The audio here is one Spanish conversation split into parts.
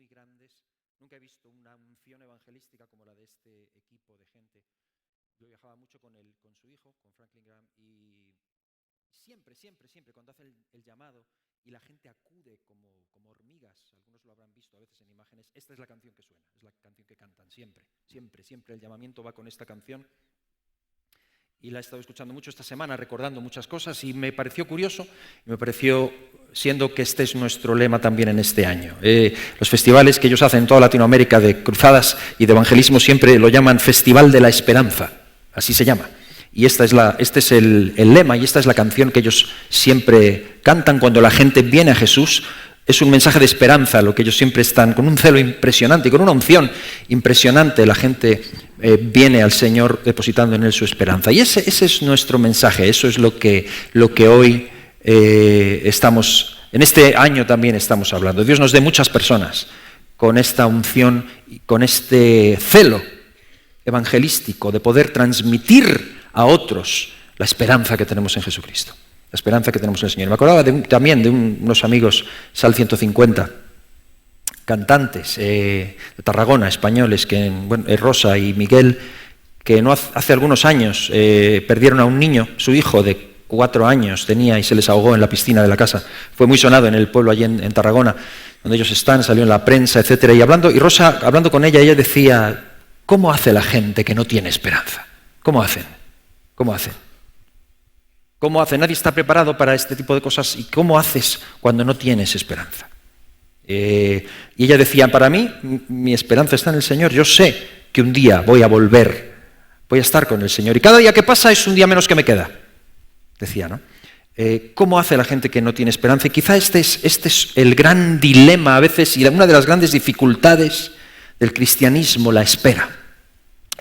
muy grandes. Nunca he visto una unción evangelística como la de este equipo de gente. Yo viajaba mucho con su hijo, con Franklin Graham, y siempre, cuando hace el llamado y la gente acude como hormigas, algunos lo habrán visto a veces en imágenes, esta es la canción que suena, es la canción que cantan siempre el llamamiento va con esta canción. Y la he estado escuchando mucho esta semana, recordando muchas cosas, y me pareció curioso, siendo que este es nuestro lema también en este año. Los festivales que ellos hacen en toda Latinoamérica de cruzadas y de evangelismo siempre lo llaman Festival de la Esperanza, así se llama. Y este es el lema y esta es la canción que ellos siempre cantan cuando la gente viene a Jesús. Es un mensaje de esperanza, lo que ellos siempre están con un celo impresionante y con una unción impresionante. La gente viene al Señor depositando en Él su esperanza. Y ese es nuestro mensaje, eso es lo que hoy en este año también estamos hablando. Dios nos dé muchas personas con esta unción y con este celo evangelístico de poder transmitir a otros la esperanza que tenemos en Jesucristo. La esperanza que tenemos en el Señor. Me acordaba también de unos amigos, Sal 150, cantantes de Tarragona, españoles, Rosa y Miguel, que hace algunos años perdieron a un niño, su hijo de 4 años tenía y se les ahogó en la piscina de la casa. Fue muy sonado en el pueblo allí en Tarragona, donde ellos están, salió en la prensa, etcétera. Y Rosa, hablando con ella decía, ¿cómo hace la gente que no tiene esperanza? ¿Cómo hacen? Nadie está preparado para este tipo de cosas. ¿Y cómo haces cuando no tienes esperanza? Y ella decía, para mí, mi esperanza está en el Señor. Yo sé que un día voy a volver, voy a estar con el Señor. Y cada día que pasa es un día menos que me queda, decía, ¿no? ¿Cómo hace la gente que no tiene esperanza? Y quizá este es el gran dilema a veces y una de las grandes dificultades del cristianismo, la espera.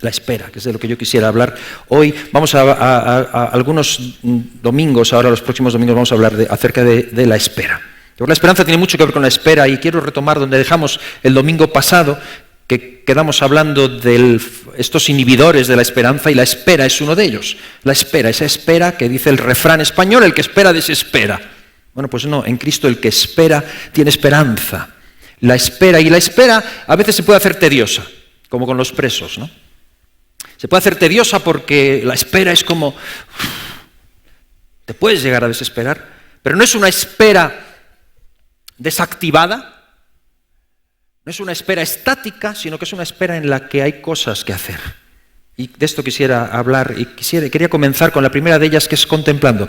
La espera, que es de lo que yo quisiera hablar hoy. Vamos a algunos domingos, ahora los próximos domingos vamos a hablar acerca de la espera. La esperanza tiene mucho que ver con la espera y quiero retomar donde dejamos el domingo pasado, que quedamos hablando de estos inhibidores de la esperanza y la espera es uno de ellos. La espera, esa espera que dice el refrán español, el que espera desespera. Bueno, pues no, en Cristo el que espera tiene esperanza. La espera a veces se puede hacer tediosa, como con los presos, ¿no? Se puede hacer tediosa porque la espera es como... te puedes llegar a desesperar, pero no es una espera desactivada, no es una espera estática, sino que es una espera en la que hay cosas que hacer. Y de esto quisiera hablar y quería comenzar con la primera de ellas, que es contemplando.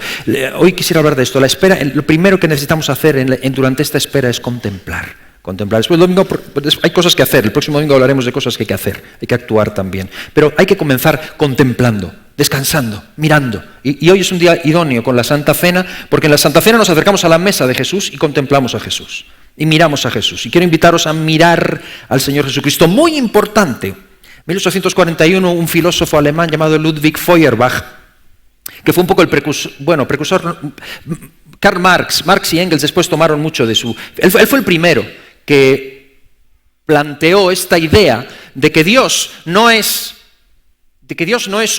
Hoy quisiera hablar de esto. La espera, lo primero que necesitamos hacer durante esta espera es contemplar. Después el domingo hay cosas que hacer, el próximo domingo hablaremos de cosas que hay que hacer, hay que actuar también. Pero hay que comenzar contemplando, descansando, mirando. Y hoy es un día idóneo con la Santa Cena, porque en la Santa Cena nos acercamos a la mesa de Jesús y contemplamos a Jesús. Y miramos a Jesús. Y quiero invitaros a mirar al Señor Jesucristo. Muy importante, 1841 un filósofo alemán llamado Ludwig Feuerbach, que fue un poco el precursor, Karl Marx y Engels después tomaron mucho de él fue el primero que planteó esta idea de que Dios no es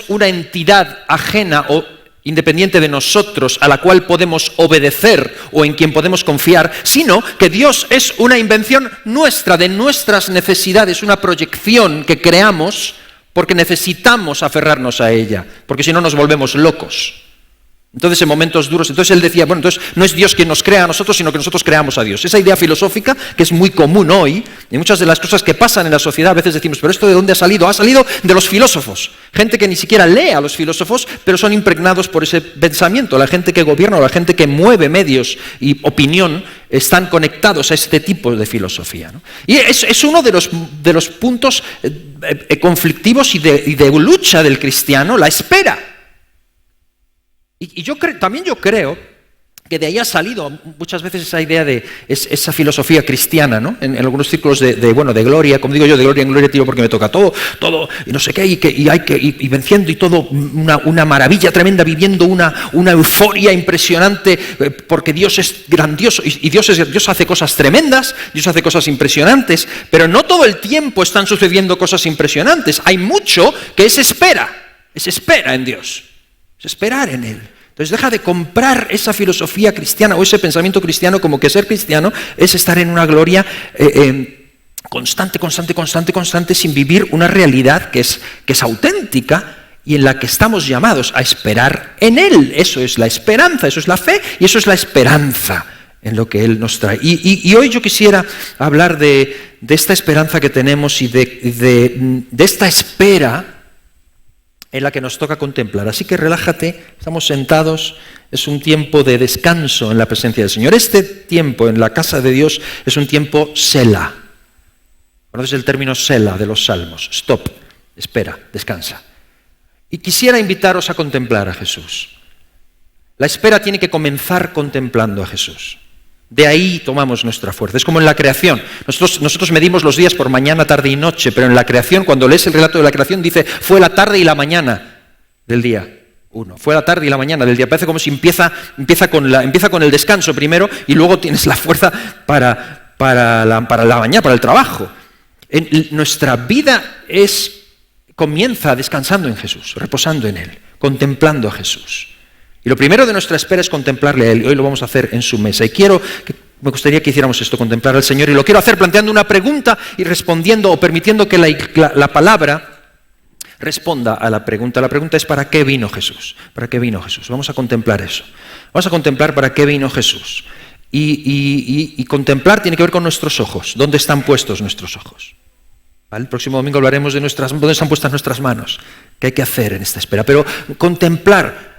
una entidad ajena o independiente de nosotros a la cual podemos obedecer o en quien podemos confiar, sino que Dios es una invención nuestra, de nuestras necesidades, una proyección que creamos porque necesitamos aferrarnos a ella, porque si no nos volvemos locos. Entonces, en momentos duros, él decía, entonces no es Dios quien nos crea a nosotros, sino que nosotros creamos a Dios. Esa idea filosófica, que es muy común hoy, y muchas de las cosas que pasan en la sociedad, a veces decimos, ¿pero esto de dónde ha salido? Ha salido de los filósofos. Gente que ni siquiera lee a los filósofos, pero son impregnados por ese pensamiento. La gente que gobierna o la gente que mueve medios y opinión están conectados a este tipo de filosofía, ¿no? Y es uno de los puntos conflictivos y de lucha del cristiano, la espera. Y yo creo que de ahí ha salido muchas veces esa idea de esa filosofía cristiana, ¿no? En algunos círculos de gloria, como digo yo, de gloria en gloria, tío, porque me toca todo, y no sé qué, y venciendo y todo, una maravilla tremenda, viviendo una euforia impresionante, porque Dios es grandioso, y Dios hace cosas tremendas, Dios hace cosas impresionantes, pero no todo el tiempo están sucediendo cosas impresionantes. Hay mucho que es espera en Dios. Es esperar en Él. Entonces deja de comprar esa filosofía cristiana o ese pensamiento cristiano como que ser cristiano es estar en una gloria constante, sin vivir una realidad que es auténtica y en la que estamos llamados a esperar en Él. Eso es la esperanza, eso es la fe y eso es la esperanza en lo que Él nos trae. Y hoy yo quisiera hablar de esta esperanza que tenemos y de esta espera en la que nos toca contemplar. Así que relájate, estamos sentados, es un tiempo de descanso en la presencia del Señor. Este tiempo en la casa de Dios es un tiempo Selah. ¿Conoces el término Selah de los Salmos? Stop, espera, descansa. Y quisiera invitaros a contemplar a Jesús. La espera tiene que comenzar contemplando a Jesús. De ahí tomamos nuestra fuerza. Es como en la creación. Nosotros medimos los días por mañana, tarde y noche, pero en la creación, cuando lees el relato de la creación, dice, fue la tarde y la mañana del día 1. Fue la tarde y la mañana del día. Parece como si empieza con el descanso primero y luego tienes la fuerza para la mañana, para el trabajo. Nuestra vida comienza descansando en Jesús, reposando en Él, contemplando a Jesús. Y lo primero de nuestra espera es contemplarle a Él. Hoy lo vamos a hacer en su mesa. Me gustaría que hiciéramos esto, contemplar al Señor. Y lo quiero hacer planteando una pregunta y respondiendo o permitiendo que la palabra responda a la pregunta. La pregunta es ¿para qué vino Jesús? ¿Para qué vino Jesús? Vamos a contemplar eso. Vamos a contemplar para qué vino Jesús. Y contemplar tiene que ver con nuestros ojos. ¿Dónde están puestos nuestros ojos? ¿Vale? El próximo domingo hablaremos de dónde están puestas nuestras manos. ¿Qué hay que hacer en esta espera? Pero contemplar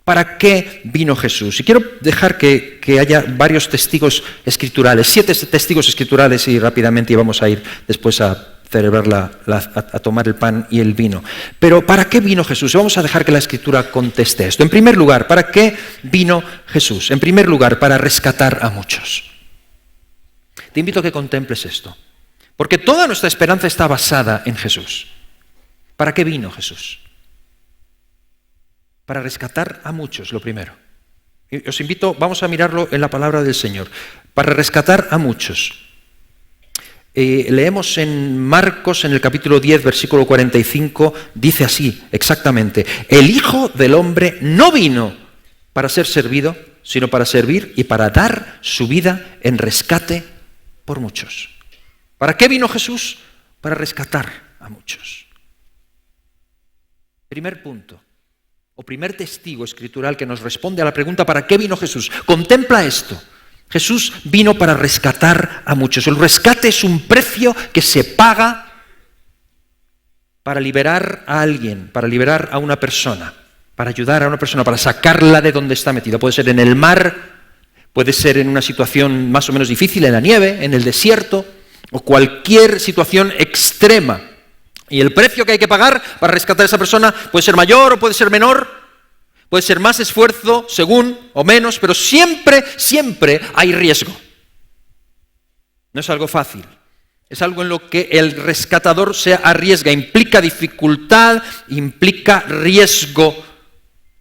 ¿para qué vino Jesús? Y quiero dejar que haya varios testigos escriturales, 7 testigos escriturales y rápidamente vamos a ir después a celebrar a tomar el pan y el vino. Pero ¿para qué vino Jesús? Vamos a dejar que la Escritura conteste esto. En primer lugar, ¿para qué vino Jesús? En primer lugar, para rescatar a muchos. Te invito a que contemples esto, porque toda nuestra esperanza está basada en Jesús. ¿Para qué vino Jesús? Para rescatar a muchos, lo primero. Y os invito, vamos a mirarlo en la palabra del Señor. Para rescatar a muchos. Leemos en Marcos, en el capítulo 10, versículo 45, dice así, exactamente: el Hijo del Hombre no vino para ser servido, sino para servir y para dar su vida en rescate por muchos. ¿Para qué vino Jesús? Para rescatar a muchos. Primer punto. O primer testigo escritural que nos responde a la pregunta ¿para qué vino Jesús? Contempla esto. Jesús vino para rescatar a muchos. El rescate es un precio que se paga para liberar a alguien, para liberar a una persona, para ayudar a una persona, para sacarla de donde está metida. Puede ser en el mar, puede ser en una situación más o menos difícil, en la nieve, en el desierto, o cualquier situación extrema. Y el precio que hay que pagar para rescatar a esa persona puede ser mayor o puede ser menor, puede ser más esfuerzo, según o menos, pero siempre hay riesgo. No es algo fácil, es algo en lo que el rescatador se arriesga, implica dificultad, implica riesgo,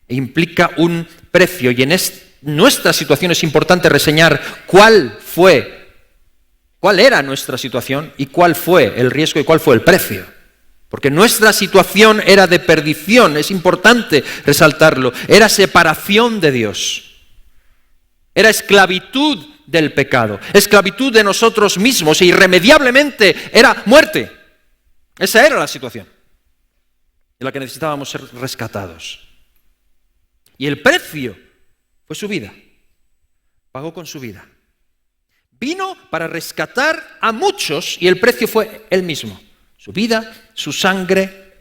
implica un precio. Y en nuestra situación es importante reseñar cuál era nuestra situación y cuál fue el riesgo y cuál fue el precio. Porque nuestra situación era de perdición, es importante resaltarlo, era separación de Dios, era esclavitud del pecado, esclavitud de nosotros mismos e irremediablemente era muerte. Esa era la situación en la que necesitábamos ser rescatados. Y el precio fue su vida, pagó con su vida. Vino para rescatar a muchos y el precio fue él mismo. Su vida, su sangre,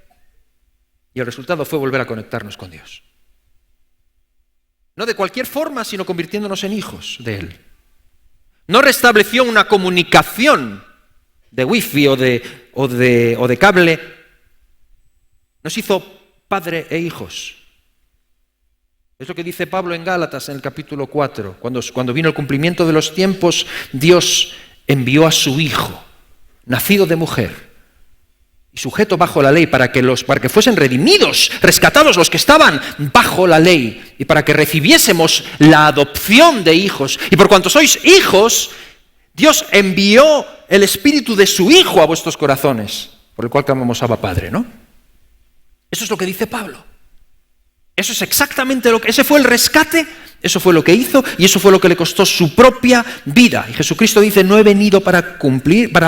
y el resultado fue volver a conectarnos con Dios. No de cualquier forma, sino convirtiéndonos en hijos de Él. No restableció una comunicación de wifi o de cable. Nos hizo padre e hijos. Es lo que dice Pablo en Gálatas en el capítulo 4. Cuando vino el cumplimiento de los tiempos, Dios envió a su Hijo, nacido de mujer, y sujeto bajo la ley para que fuesen redimidos, rescatados los que estaban bajo la ley y para que recibiésemos la adopción de hijos. Y por cuanto sois hijos, Dios envió el Espíritu de su Hijo a vuestros corazones, por el cual clamamos Abba Padre, ¿no? Eso es lo que dice Pablo. Eso es exactamente ese fue el rescate, eso fue lo que hizo y eso fue lo que le costó su propia vida. Y Jesucristo dice, no he venido para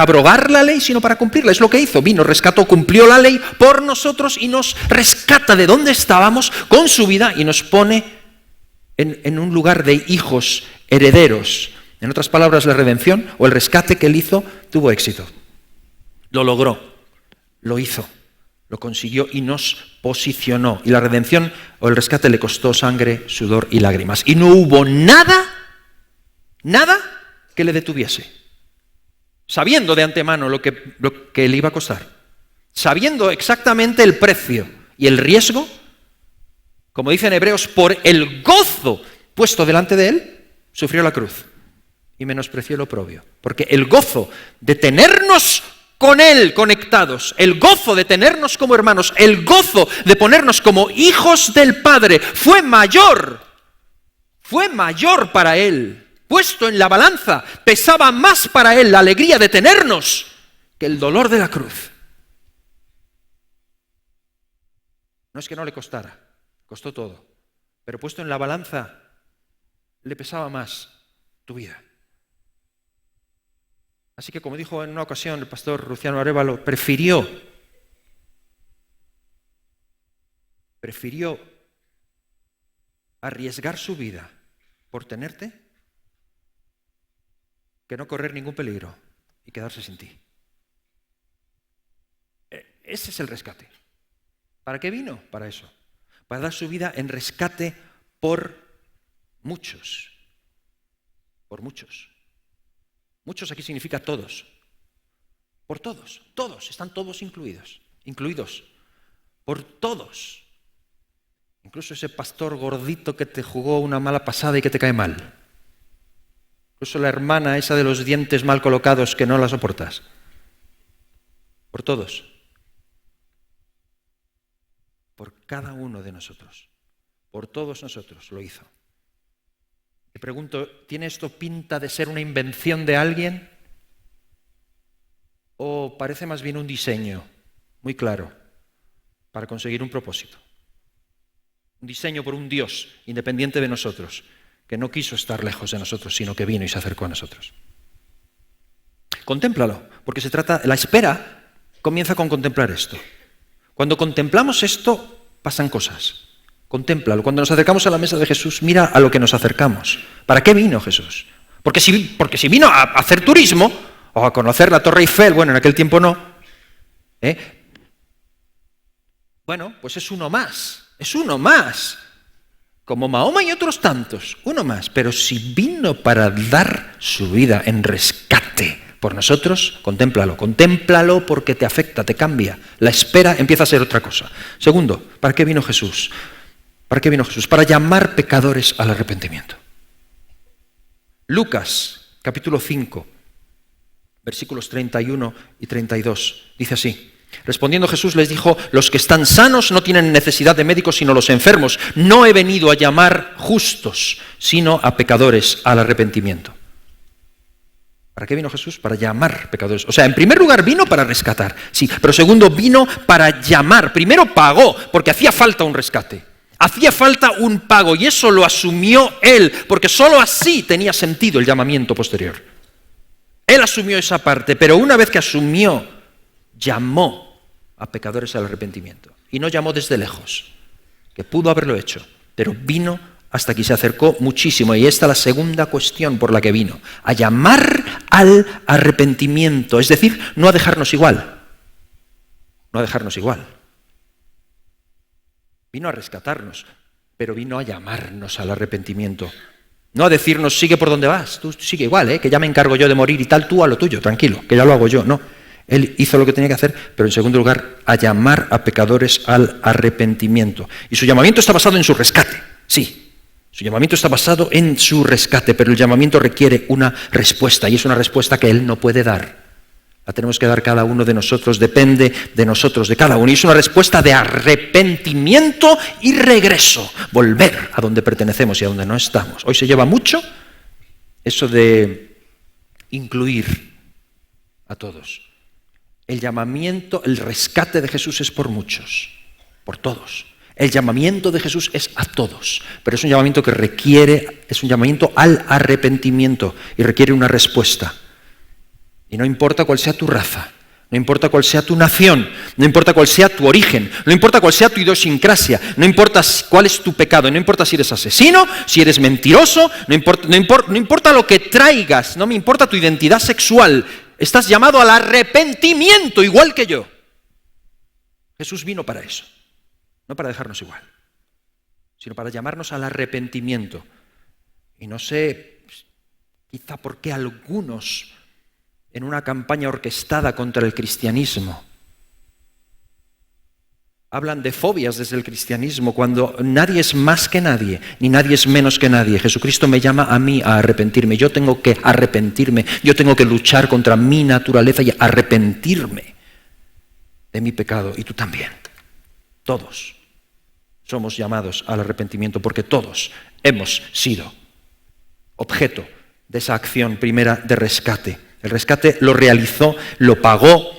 abrogar la ley, sino para cumplirla. Es lo que hizo, vino, rescató, cumplió la ley por nosotros y nos rescata de donde estábamos con su vida y nos pone en un lugar de hijos herederos. En otras palabras, la redención o el rescate que él hizo tuvo éxito. Lo logró, lo hizo. Lo consiguió y nos posicionó. Y la redención o el rescate le costó sangre, sudor y lágrimas. Y no hubo nada que le detuviese. Sabiendo de antemano lo que le iba a costar. Sabiendo exactamente el precio y el riesgo, como dicen Hebreos, por el gozo puesto delante de él, sufrió la cruz y menospreció el oprobio. Porque el gozo de tenernos con él conectados, el gozo de tenernos como hermanos, el gozo de ponernos como hijos del Padre, fue mayor para él. Puesto en la balanza, pesaba más para él la alegría de tenernos que el dolor de la cruz. No es que no le costara, costó todo, pero puesto en la balanza, le pesaba más tu vida. Así que, como dijo en una ocasión el pastor Luciano Arévalo, prefirió arriesgar su vida por tenerte que no correr ningún peligro y quedarse sin ti. Ese es el rescate. ¿Para qué vino? Para eso. Para dar su vida en rescate por muchos. Por muchos. Muchos aquí significa todos. Por todos. Todos. Están todos incluidos. Incluidos. Por todos. Incluso ese pastor gordito que te jugó una mala pasada y que te cae mal. Incluso la hermana esa de los dientes mal colocados que no la soportas. Por todos. Por cada uno de nosotros. Por todos nosotros lo hizo. Te pregunto, ¿tiene esto pinta de ser una invención de alguien? ¿O parece más bien un diseño muy claro para conseguir un propósito? Un diseño por un Dios independiente de nosotros, que no quiso estar lejos de nosotros, sino que vino y se acercó a nosotros. Contémplalo, porque la espera comienza con contemplar esto. Cuando contemplamos esto, pasan cosas. Contémplalo. Cuando nos acercamos a la mesa de Jesús, mira a lo que nos acercamos. ¿Para qué vino Jesús? Porque si vino a hacer turismo, o a conocer la Torre Eiffel, bueno, en aquel tiempo no, bueno, pues es uno más. Como Mahoma y otros tantos, uno más. Pero si vino para dar su vida en rescate por nosotros, contémplalo porque te afecta, te cambia. La espera empieza a ser otra cosa. Segundo, ¿para qué vino Jesús? ¿Para qué vino Jesús? Para llamar pecadores al arrepentimiento. Lucas, capítulo 5, versículos 31 y 32, dice así. Respondiendo Jesús les dijo, los que están sanos no tienen necesidad de médicos sino los enfermos. No he venido a llamar justos, sino a pecadores al arrepentimiento. ¿Para qué vino Jesús? Para llamar pecadores. O sea, en primer lugar vino para rescatar, sí, pero segundo vino para llamar. Primero pagó, porque hacía falta un rescate. Hacía falta un pago y eso lo asumió él, porque sólo así tenía sentido el llamamiento posterior. Él asumió esa parte, pero una vez que asumió, llamó a pecadores al arrepentimiento. Y no llamó desde lejos, que pudo haberlo hecho, pero vino hasta aquí, se acercó muchísimo. Y esta es la segunda cuestión por la que vino, a llamar al arrepentimiento, es decir, no a dejarnos igual. No a dejarnos igual. Vino a rescatarnos, pero vino a llamarnos al arrepentimiento. No a decirnos, sigue por donde vas, tú sigue igual, que ya me encargo yo de morir y tal, tú a lo tuyo, tranquilo, que ya lo hago yo. No, él hizo lo que tenía que hacer, pero en segundo lugar, a llamar a pecadores al arrepentimiento. Y su llamamiento está basado en su rescate, sí. Su llamamiento está basado en su rescate, pero el llamamiento requiere una respuesta, y es una respuesta que él no puede dar. La tenemos que dar cada uno de nosotros, depende de nosotros, de cada uno. Y es una respuesta de arrepentimiento y regreso, volver a donde pertenecemos y a donde no estamos. Hoy se lleva mucho eso de incluir a todos. El llamamiento, el rescate de Jesús es por muchos, por todos. El llamamiento de Jesús es a todos, pero es un llamamiento es un llamamiento al arrepentimiento y requiere una respuesta. Y no importa cuál sea tu raza, no importa cuál sea tu nación, no importa cuál sea tu origen, no importa cuál sea tu idiosincrasia, no importa cuál es tu pecado, no importa si eres asesino, si eres mentiroso, no importa lo que traigas, no me importa tu identidad sexual, estás llamado al arrepentimiento igual que yo. Jesús vino para eso, no para dejarnos igual, sino para llamarnos al arrepentimiento. Y no sé, quizá por qué algunos, en una campaña orquestada contra el cristianismo, hablan de fobias desde el cristianismo, cuando nadie es más que nadie, ni nadie es menos que nadie. Jesucristo me llama a mí a arrepentirme. Yo tengo que arrepentirme, yo tengo que luchar contra mi naturaleza y arrepentirme de mi pecado. Y tú también. Todos somos llamados al arrepentimiento porque todos hemos sido objeto de esa acción primera de rescate. El rescate lo realizó, lo pagó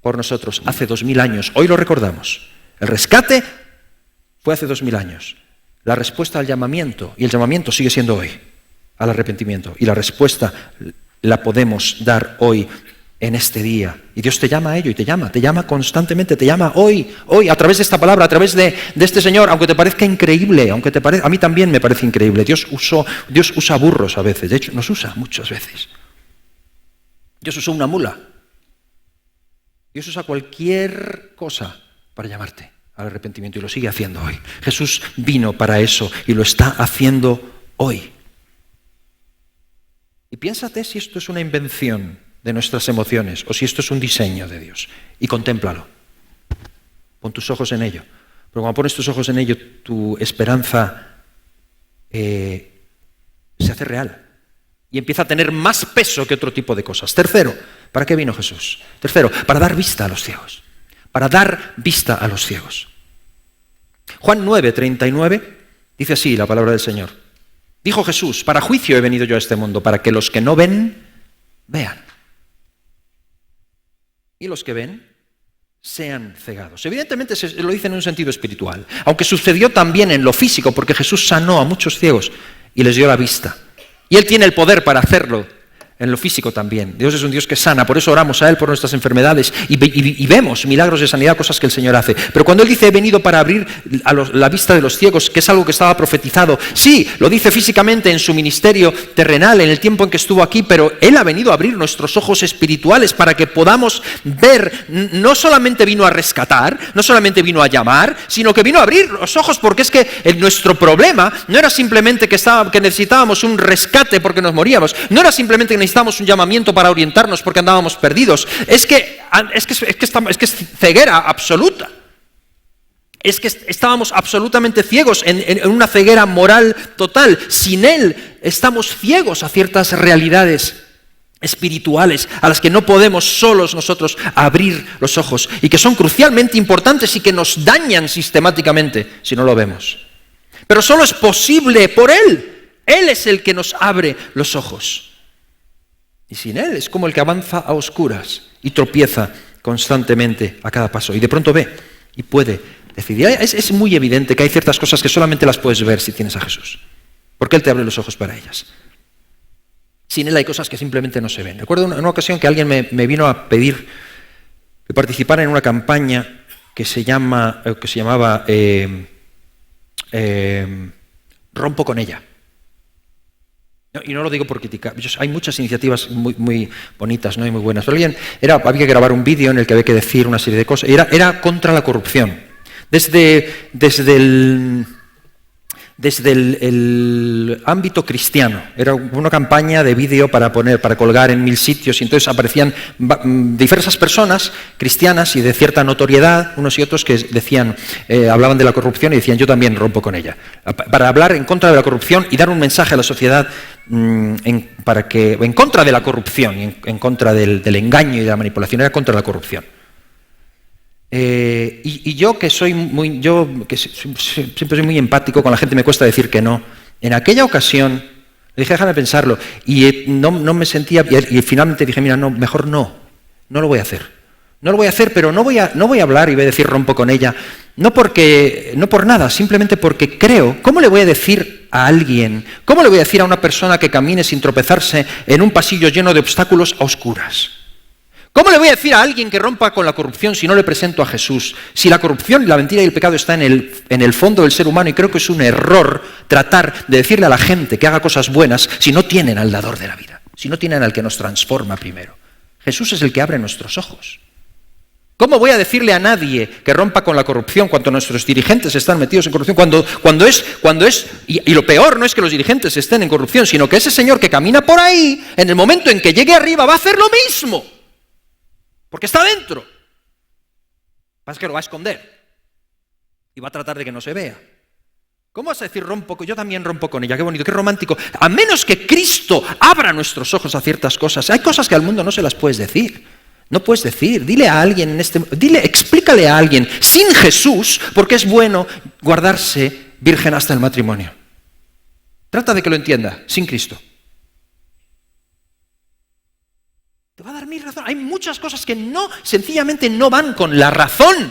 por nosotros hace 2000 años. Hoy lo recordamos. El rescate fue hace 2000 años. La respuesta al llamamiento, y el llamamiento sigue siendo hoy, al arrepentimiento. Y la respuesta la podemos dar hoy, en este día. Y Dios te llama a ello y te llama constantemente, te llama hoy, a través de esta palabra, a través de este Señor, aunque te parezca increíble, a mí también me parece increíble. Dios usa burros a veces, de hecho nos usa muchas veces. Dios usó una mula. Dios usa cualquier cosa para llamarte al arrepentimiento y lo sigue haciendo hoy. Jesús vino para eso y lo está haciendo hoy. Y piénsate si esto es una invención de nuestras emociones o si esto es un diseño de Dios. Y contémplalo. Pon tus ojos en ello. Pero cuando pones tus ojos en ello, tu esperanza se hace real. Y empieza a tener más peso que otro tipo de cosas. Tercero, ¿para qué vino Jesús? Tercero, para dar vista a los ciegos. Para dar vista a los ciegos. Juan 9:39 dice así la palabra del Señor. Dijo Jesús, para juicio he venido yo a este mundo, para que los que no ven, vean. Y los que ven, sean cegados. Evidentemente se lo dice en un sentido espiritual, aunque sucedió también en lo físico, porque Jesús sanó a muchos ciegos y les dio la vista. Y Él tiene el poder para hacerlo en lo físico también. Dios es un Dios que sana, por eso oramos a Él por nuestras enfermedades y vemos milagros de sanidad, cosas que el Señor hace. Pero cuando Él dice, he venido para abrir la vista de los ciegos, que es algo que estaba profetizado, sí, lo dice físicamente en su ministerio terrenal, en el tiempo en que estuvo aquí, pero Él ha venido a abrir nuestros ojos espirituales para que podamos ver. No solamente vino a rescatar, no solamente vino a llamar, sino que vino a abrir los ojos, porque es que nuestro problema no era simplemente que necesitábamos un rescate porque nos moríamos, no era simplemente que necesitábamos un llamamiento para orientarnos porque andábamos perdidos. Es que es ceguera absoluta. Es que estábamos absolutamente ciegos en una ceguera moral total. Sin Él estamos ciegos a ciertas realidades espirituales a las que no podemos solos nosotros abrir los ojos y que son crucialmente importantes y que nos dañan sistemáticamente si no lo vemos. Pero solo es posible por Él. Él es el que nos abre los ojos. Y sin Él es como el que avanza a oscuras y tropieza constantemente a cada paso. Y de pronto ve y puede decidir. Es muy evidente que hay ciertas cosas que solamente las puedes ver si tienes a Jesús. Porque Él te abre los ojos para ellas. Sin Él hay cosas que simplemente no se ven. Recuerdo en una ocasión que alguien me vino a pedir que participara en una campaña que se llamaba Rompo con ella. Y no lo digo por criticar, hay muchas iniciativas muy bonitas, ¿no? Y muy buenas. Pero había que grabar un vídeo en el que había que decir una serie de cosas. Era contra la corrupción. Desde el ámbito cristiano. Era una campaña de vídeo para colgar en 1000 sitios, y entonces aparecían diversas personas cristianas y de cierta notoriedad, unos y otros, que decían, hablaban de la corrupción y decían, yo también rompo con ella. Para hablar en contra de la corrupción y dar un mensaje a la sociedad en contra de la corrupción, y en contra del engaño y de la manipulación, era contra la corrupción. Y yo que siempre soy muy empático con la gente, me cuesta decir que no. En aquella ocasión le dije, déjame pensarlo, y no me sentía, y finalmente dije, mira, no, mejor no lo voy a hacer. No lo voy a hacer, pero no voy a hablar y voy a decir rompo con ella no por nada, simplemente porque creo. ¿Cómo le voy a decir a alguien, cómo le voy a decir a una persona que camine sin tropezarse en un pasillo lleno de obstáculos a oscuras? ¿Cómo le voy a decir a alguien que rompa con la corrupción si no le presento a Jesús? Si la corrupción, la mentira y el pecado está en el fondo del ser humano, y creo que es un error tratar de decirle a la gente que haga cosas buenas si no tienen al dador de la vida, si no tienen al que nos transforma primero. Jesús es el que abre nuestros ojos. ¿Cómo voy a decirle a nadie que rompa con la corrupción cuando nuestros dirigentes están metidos en corrupción? Y lo peor no es que los dirigentes estén en corrupción, sino que ese señor que camina por ahí, en el momento en que llegue arriba, va a hacer lo mismo. Porque está dentro. Lo que pasa es que lo va a esconder. Y va a tratar de que no se vea. ¿Cómo vas a decir yo también rompo con ella? Qué bonito, qué romántico. A menos que Cristo abra nuestros ojos a ciertas cosas. Hay cosas que al mundo no se las puedes decir. No puedes decir, dile a alguien explícale a alguien sin Jesús por qué es bueno guardarse virgen hasta el matrimonio. Trata de que lo entienda, sin Cristo. Te va a dar mil razones. Hay muchas cosas que sencillamente no van con la razón.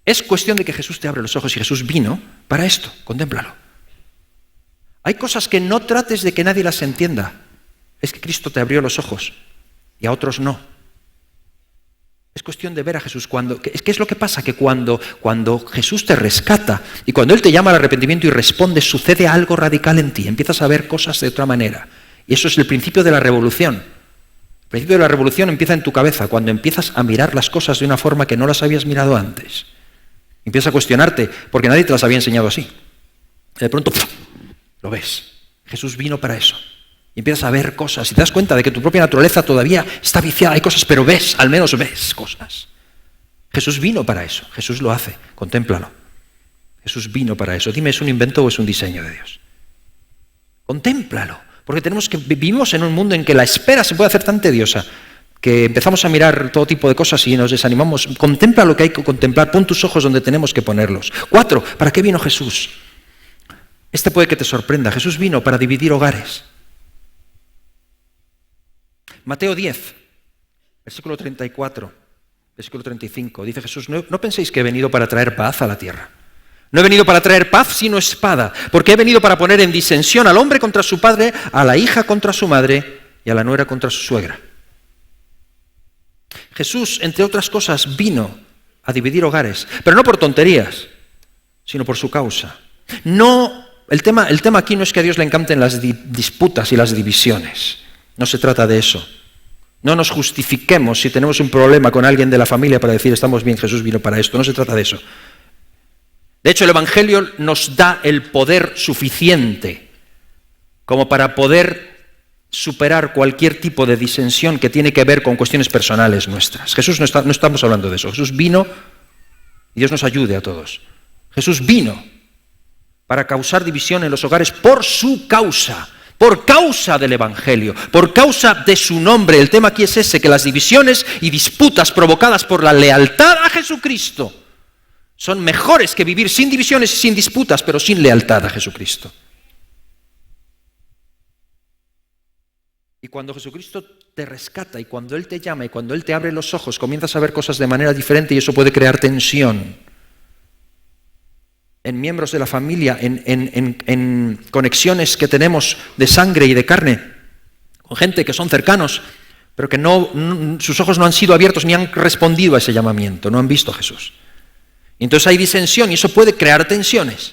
Es cuestión de que Jesús te abre los ojos, y Jesús vino para esto, contémplalo. Hay cosas que no trates de que nadie las entienda. Es que Cristo te abrió los ojos y a otros no. Es cuestión de ver a Jesús. ¿Qué es lo que pasa? Que cuando Jesús te rescata y cuando Él te llama al arrepentimiento y responde, sucede algo radical en ti. Empiezas a ver cosas de otra manera. Y eso es el principio de la revolución. El principio de la revolución empieza en tu cabeza, cuando empiezas a mirar las cosas de una forma que no las habías mirado antes. Empiezas a cuestionarte, porque nadie te las había enseñado así. Y de pronto, ¡puf!, lo ves. Jesús vino para eso. Y empiezas a ver cosas y te das cuenta de que tu propia naturaleza todavía está viciada. Hay cosas, pero al menos ves cosas. Jesús vino para eso. Jesús lo hace. Contémplalo. Jesús vino para eso. Dime, ¿es un invento o es un diseño de Dios? Contémplalo. Porque vivimos en un mundo en que la espera se puede hacer tan tediosa que empezamos a mirar todo tipo de cosas y nos desanimamos. Contempla lo que hay que contemplar. Pon tus ojos donde tenemos que ponerlos. 4. ¿Para qué vino Jesús? Este puede que te sorprenda. Jesús vino para dividir hogares. Mateo 10, versículo 34, versículo 35, dice Jesús, no penséis que he venido para traer paz a la tierra. No he venido para traer paz sino espada, porque he venido para poner en disensión al hombre contra su padre, a la hija contra su madre y a la nuera contra su suegra. Jesús, entre otras cosas, vino a dividir hogares, pero no por tonterías, sino por su causa. El tema aquí no es que a Dios le encanten las disputas y las divisiones. No se trata de eso. No nos justifiquemos si tenemos un problema con alguien de la familia para decir estamos bien, Jesús vino para esto. No se trata de eso. De hecho, el Evangelio nos da el poder suficiente como para poder superar cualquier tipo de disensión que tiene que ver con cuestiones personales nuestras. Jesús no estamos hablando de eso. Jesús vino, y Dios nos ayude a todos. Jesús vino para causar división en los hogares por su causa. Por causa del Evangelio, por causa de su nombre. El tema aquí es ese, que las divisiones y disputas provocadas por la lealtad a Jesucristo son mejores que vivir sin divisiones y sin disputas, pero sin lealtad a Jesucristo. Y cuando Jesucristo te rescata, y cuando Él te llama, y cuando Él te abre los ojos, comienzas a ver cosas de manera diferente, y eso puede crear tensión en miembros de la familia, en conexiones que tenemos de sangre y de carne, con gente que son cercanos, pero que sus ojos no han sido abiertos ni han respondido a ese llamamiento, no han visto a Jesús. Y entonces hay disensión y eso puede crear tensiones.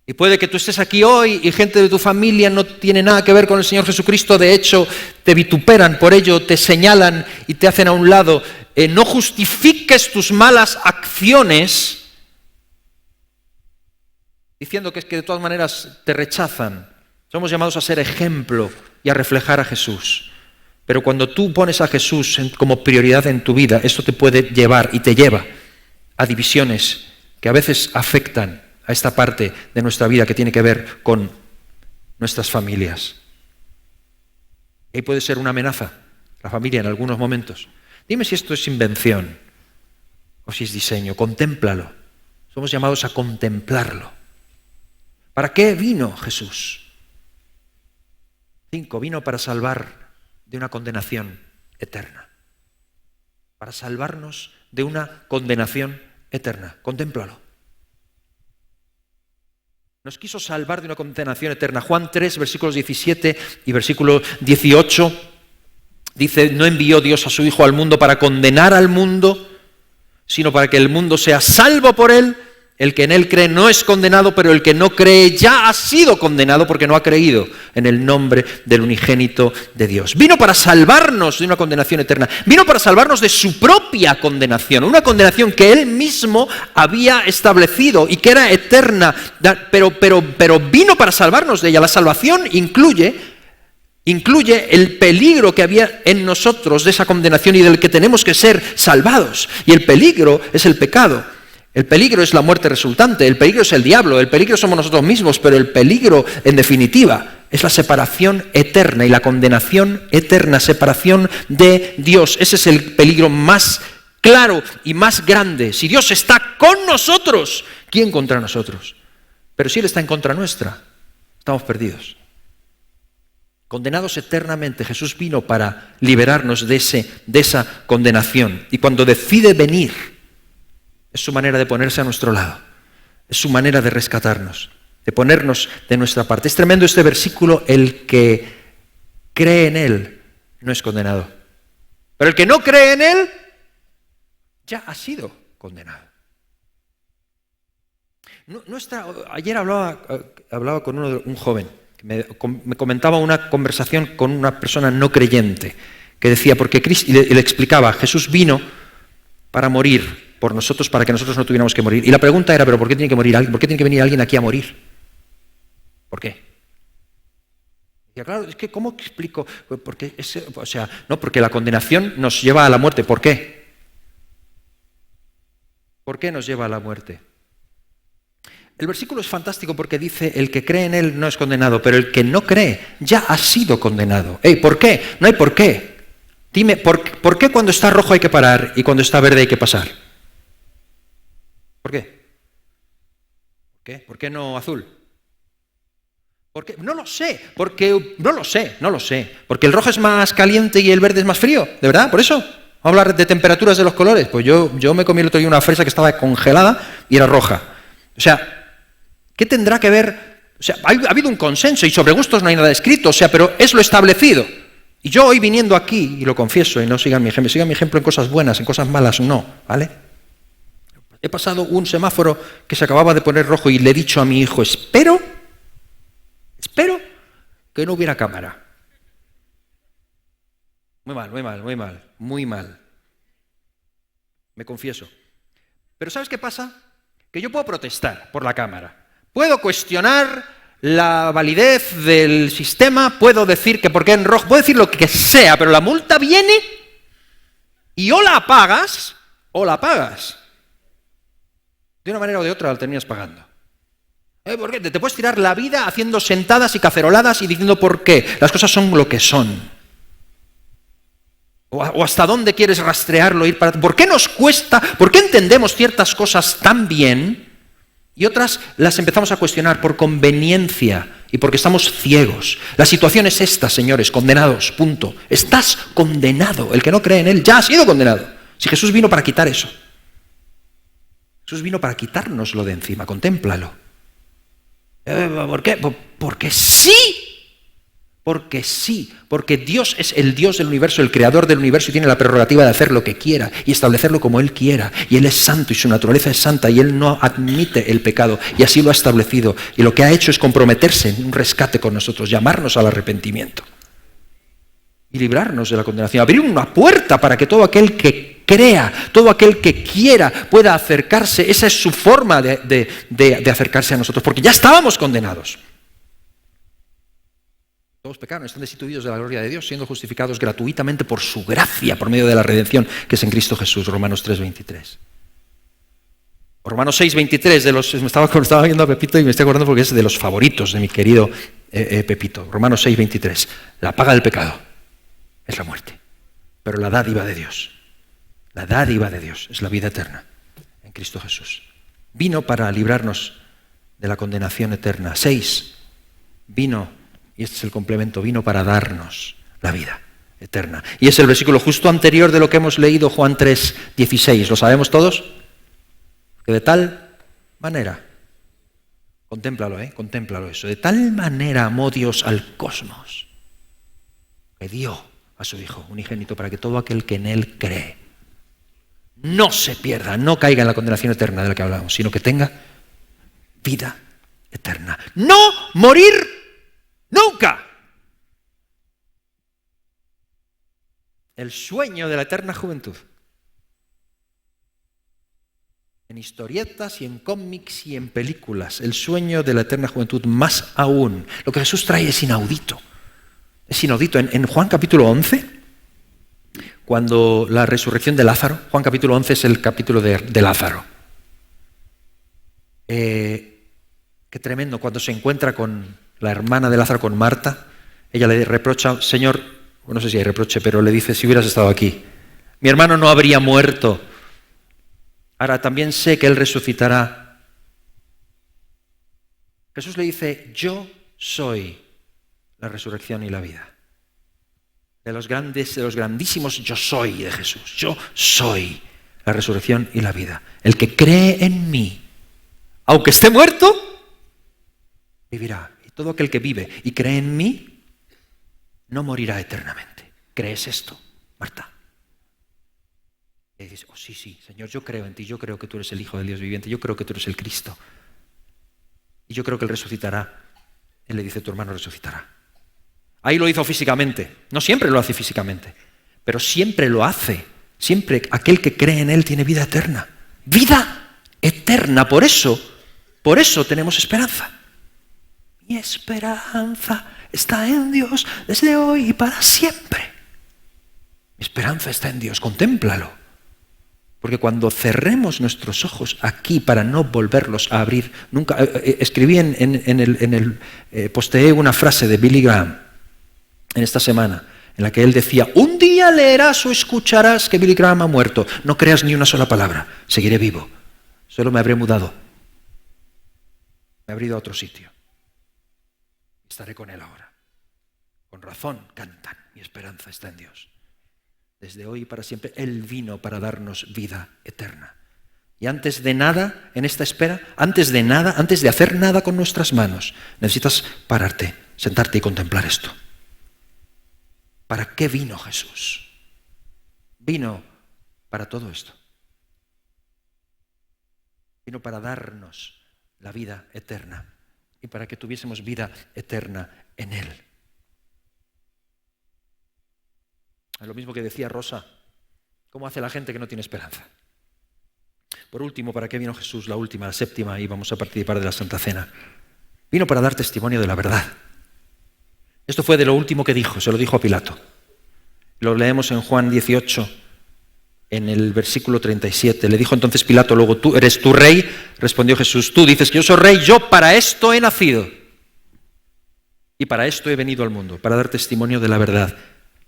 Y puede que tú estés aquí hoy y gente de tu familia no tiene nada que ver con el Señor Jesucristo, de hecho te vituperan por ello, te señalan y te hacen a un lado. No justifiques tus malas acciones diciendo que es que de todas maneras te rechazan. Somos llamados a ser ejemplo y a reflejar a Jesús. Pero cuando tú pones a Jesús como prioridad en tu vida, esto te puede llevar y te lleva a divisiones que a veces afectan a esta parte de nuestra vida que tiene que ver con nuestras familias. Y puede ser una amenaza, la familia en algunos momentos. Dime si esto es invención o si es diseño. Contémplalo. Somos llamados a contemplarlo. ¿Para qué vino Jesús? 5. Vino para salvar de una condenación eterna. Para salvarnos de una condenación eterna. Contémplalo. Nos quiso salvar de una condenación eterna. Juan 3, versículos 17 y versículo 18, dice, no envió Dios a su Hijo al mundo para condenar al mundo, sino para que el mundo sea salvo por él. El que en él cree no es condenado, pero el que no cree ya ha sido condenado porque no ha creído en el nombre del unigénito de Dios. Vino para salvarnos de una condenación eterna. Vino para salvarnos de su propia condenación, una condenación que él mismo había establecido y que era eterna, pero vino para salvarnos de ella. La salvación incluye el peligro que había en nosotros de esa condenación y del que tenemos que ser salvados. Y el peligro es el pecado. El peligro es la muerte resultante, el peligro es el diablo, el peligro somos nosotros mismos, pero el peligro, en definitiva, es la separación eterna y la condenación eterna, separación de Dios. Ese es el peligro más claro y más grande. Si Dios está con nosotros, ¿quién contra nosotros? Pero si Él está en contra nuestra, estamos perdidos. Condenados eternamente, Jesús vino para liberarnos de esa condenación. Y cuando decide venir, es su manera de ponerse a nuestro lado, es su manera de rescatarnos, de ponernos de nuestra parte. Es tremendo este versículo, el que cree en Él no es condenado, pero el que no cree en Él ya ha sido condenado. Ayer hablaba con un joven, que me comentaba una conversación con una persona no creyente, que decía, y le explicaba, Jesús vino para morir por nosotros, para que nosotros no tuviéramos que morir. Y la pregunta era, ¿pero por qué tiene que morir alguien? ¿Por qué tiene que venir alguien aquí a morir? ¿Por qué? Y claro, es que ¿cómo explico? Porque porque la condenación nos lleva a la muerte. ¿Por qué? ¿Por qué nos lleva a la muerte? El versículo es fantástico porque dice, el que cree en Él no es condenado, pero el que no cree ya ha sido condenado. ¿Por qué? No hay por qué. Dime, ¿por qué cuando está rojo hay que parar y cuando está verde hay que pasar? ¿Por qué? ¿Por qué? ¿Por qué no azul? ¿Por qué? No lo sé, no lo sé. Porque el rojo es más caliente y el verde es más frío, ¿de verdad? ¿Por eso? Vamos a hablar de temperaturas de los colores. Pues yo me comí el otro día una fresa que estaba congelada y era roja. O sea, ¿qué tendrá que ver? O sea, ha habido un consenso y sobre gustos no hay nada escrito, pero es lo establecido. Y yo hoy viniendo aquí, y lo confieso, y no sigan mi ejemplo en cosas buenas, en cosas malas no, ¿vale? He pasado un semáforo que se acababa de poner rojo y le he dicho a mi hijo, espero que no hubiera cámara. Muy mal. Me confieso. Pero ¿sabes qué pasa? Que yo puedo protestar por la cámara. Puedo cuestionar la validez del sistema, puedo decir que por qué en rojo, puedo decir lo que sea, pero la multa viene y o la pagas o la pagas. De una manera o de otra la terminas pagando. ¿Por qué? Te puedes tirar la vida haciendo sentadas y caceroladas y diciendo por qué. Las cosas son lo que son. O hasta dónde quieres rastrearlo, ¿Por qué nos cuesta? ¿Por qué entendemos ciertas cosas tan bien y otras las empezamos a cuestionar por conveniencia y porque estamos ciegos? La situación es esta, señores, condenados, punto. Estás condenado. El que no cree en Él ya ha sido condenado. Si Jesús vino para quitar eso. Jesús vino para quitárnoslo de encima, contémplalo. ¿Por qué? Porque sí. Porque Dios es el Dios del universo, el creador del universo y tiene la prerrogativa de hacer lo que quiera y establecerlo como Él quiera. Y Él es santo y su naturaleza es santa y Él no admite el pecado y así lo ha establecido. Y lo que ha hecho es comprometerse en un rescate con nosotros, llamarnos al arrepentimiento y librarnos de la condenación. Abrir una puerta para que todo aquel que crea, todo aquel que quiera pueda acercarse. Esa es su forma de acercarse a nosotros, porque ya estábamos condenados. Todos pecaron, están destituidos de la gloria de Dios, siendo justificados gratuitamente por su gracia, por medio de la redención que es en Cristo Jesús. Romanos 3:23. Romanos 6:23, estaba viendo a Pepito y me estoy acordando porque es de los favoritos de mi querido Pepito. Romanos 6:23. La paga del pecado es la muerte, pero la dádiva de Dios es la vida eterna en Cristo Jesús. Vino para librarnos de la condenación eterna. 6. Vino, y este es el complemento, vino para darnos la vida eterna. Y es el versículo justo anterior de lo que hemos leído, Juan 3:16. ¿Lo sabemos todos? que de tal manera, contémplalo eso, de tal manera amó Dios al cosmos, que dio a su Hijo unigénito para que todo aquel que en Él cree no se pierda, no caiga en la condenación eterna de la que hablamos, sino que tenga vida eterna. No morir nunca. El sueño de la eterna juventud. En historietas y en cómics y en películas, el sueño de la eterna juventud, más aún. Lo que Jesús trae es inaudito. Es inaudito. En Juan capítulo 11, cuando la resurrección de Lázaro, Juan capítulo 11 es el capítulo de Lázaro. Qué tremendo, cuando se encuentra con la hermana de Lázaro, con Marta, ella le reprocha, Señor, no sé si hay reproche, pero le dice, si hubieras estado aquí, mi hermano no habría muerto. Ahora también sé que Él resucitará. Jesús le dice, yo soy la resurrección y la vida. De los grandísimos yo soy de Jesús. Yo soy la resurrección y la vida. El que cree en mí, aunque esté muerto, vivirá. Y todo aquel que vive y cree en mí, no morirá eternamente. ¿Crees esto, Marta? Y dices, oh sí, Señor, yo creo en ti, yo creo que tú eres el Hijo del Dios viviente, yo creo que tú eres el Cristo. Y yo creo que Él resucitará. Él le dice, tu hermano resucitará. Ahí lo hizo físicamente. No siempre lo hace físicamente, pero siempre lo hace. Siempre aquel que cree en Él tiene vida eterna. Vida eterna. Por eso tenemos esperanza. Mi esperanza está en Dios desde hoy y para siempre. Mi esperanza está en Dios. Contémplalo. Porque cuando cerremos nuestros ojos aquí para no volverlos a abrir, nunca escribí posteé una frase de Billy Graham en esta semana, en la que él decía, un día leerás o escucharás que Billy Graham ha muerto, no creas ni una sola palabra, seguiré vivo, solo me habré mudado, me habré ido a otro sitio, estaré con él ahora. Con razón cantan, mi esperanza está en Dios. Desde hoy y para siempre, Él vino para darnos vida eterna. Y antes de nada, en esta espera, antes de hacer nada con nuestras manos, necesitas pararte, sentarte y contemplar esto. ¿Para qué vino Jesús? Vino para todo esto. Vino para darnos la vida eterna y para que tuviésemos vida eterna en Él. Es lo mismo que decía Rosa. ¿Cómo hace la gente que no tiene esperanza? Por último, ¿para qué vino Jesús? La última, la séptima, y vamos a participar de la Santa Cena. Vino para dar testimonio de la verdad. Esto fue de lo último que dijo, se lo dijo a Pilato. Lo leemos en Juan 18, en el versículo 37. Le dijo entonces Pilato, luego, ¿tú eres tu rey? Respondió Jesús, tú dices que yo soy rey, yo para esto he nacido. Y para esto he venido al mundo, para dar testimonio de la verdad.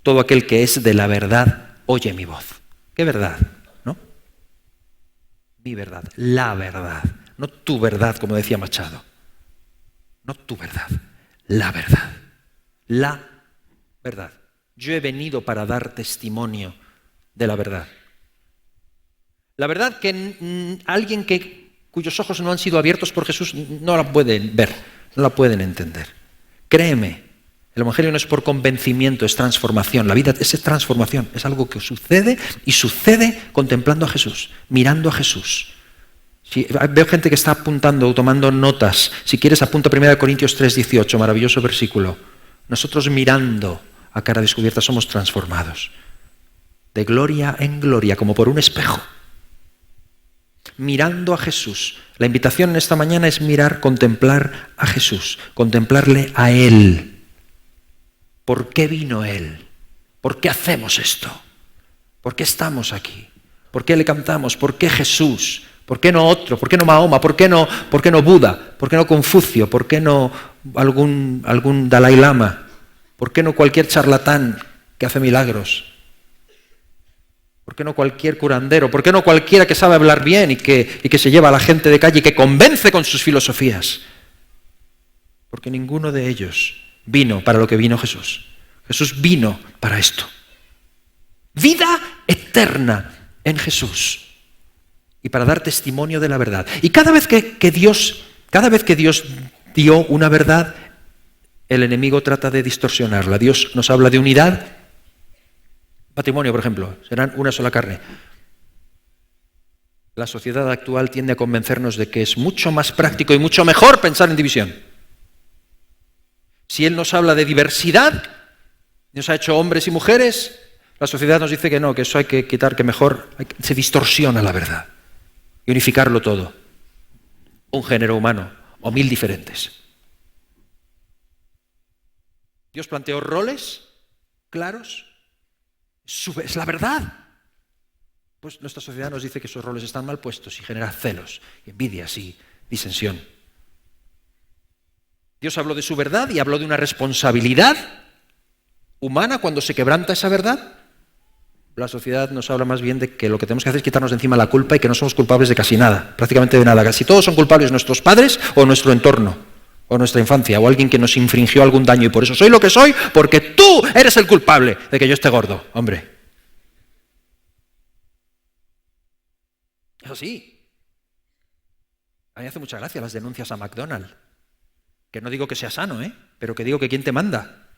Todo aquel que es de la verdad, oye mi voz. ¿Qué verdad? ¿No? Mi verdad, la verdad. No tu verdad, como decía Machado. No tu verdad, la verdad. La verdad. Yo he venido para dar testimonio de la verdad. La verdad que alguien cuyos ojos no han sido abiertos por Jesús no la pueden ver, no la pueden entender. Créeme. El Evangelio no es por convencimiento, es transformación. La vida es transformación, es algo que sucede y sucede contemplando a Jesús, mirando a Jesús. Veo gente que está apuntando o tomando notas. Si quieres, apunta 1 Corintios 3:18, maravilloso versículo. Nosotros mirando a cara descubierta somos transformados. De gloria en gloria, como por un espejo. Mirando a Jesús. La invitación en esta mañana es mirar, contemplar a Jesús, contemplarle a Él. ¿Por qué vino Él? ¿Por qué hacemos esto? ¿Por qué estamos aquí? ¿Por qué le cantamos? ¿Por qué Jesús? ¿Por qué no otro? ¿Por qué no Mahoma? ¿Por qué no Buda? ¿Por qué no Confucio? ¿Por qué no algún Dalai Lama? ¿Por qué no cualquier charlatán que hace milagros? ¿Por qué no cualquier curandero? ¿Por qué no cualquiera que sabe hablar bien y que se lleva a la gente de calle y que convence con sus filosofías? Porque ninguno de ellos vino para lo que vino Jesús. Jesús vino para esto. Vida eterna en Jesús. y para dar testimonio de la verdad. Y cada vez que Dios dio una verdad, el enemigo trata de distorsionarla. Dios nos habla de unidad. Matrimonio, por ejemplo, serán una sola carne. La sociedad actual tiende a convencernos de que es mucho más práctico y mucho mejor pensar en división. Si Él nos habla de diversidad, nos ha hecho hombres y mujeres, la sociedad nos dice que no, que eso hay que quitar, que mejor se distorsiona la verdad y unificarlo todo. Un género humano o 1000 diferentes. Dios planteó roles claros. Es la verdad. Pues nuestra sociedad nos dice que esos roles están mal puestos y genera celos, envidias y disensión. Dios habló de su verdad y habló de una responsabilidad humana cuando se quebranta esa verdad. La sociedad nos habla más bien de que lo que tenemos que hacer es quitarnos de encima la culpa y que no somos culpables de casi nada, prácticamente de nada. Casi todos son culpables nuestros padres o nuestro entorno, o nuestra infancia, o alguien que nos infringió algún daño y por eso soy lo que soy, porque tú eres el culpable de que yo esté gordo, hombre. Eso sí, a mí me hace mucha gracia las denuncias a McDonald's. Que no digo que sea sano, pero que digo que ¿quién te manda?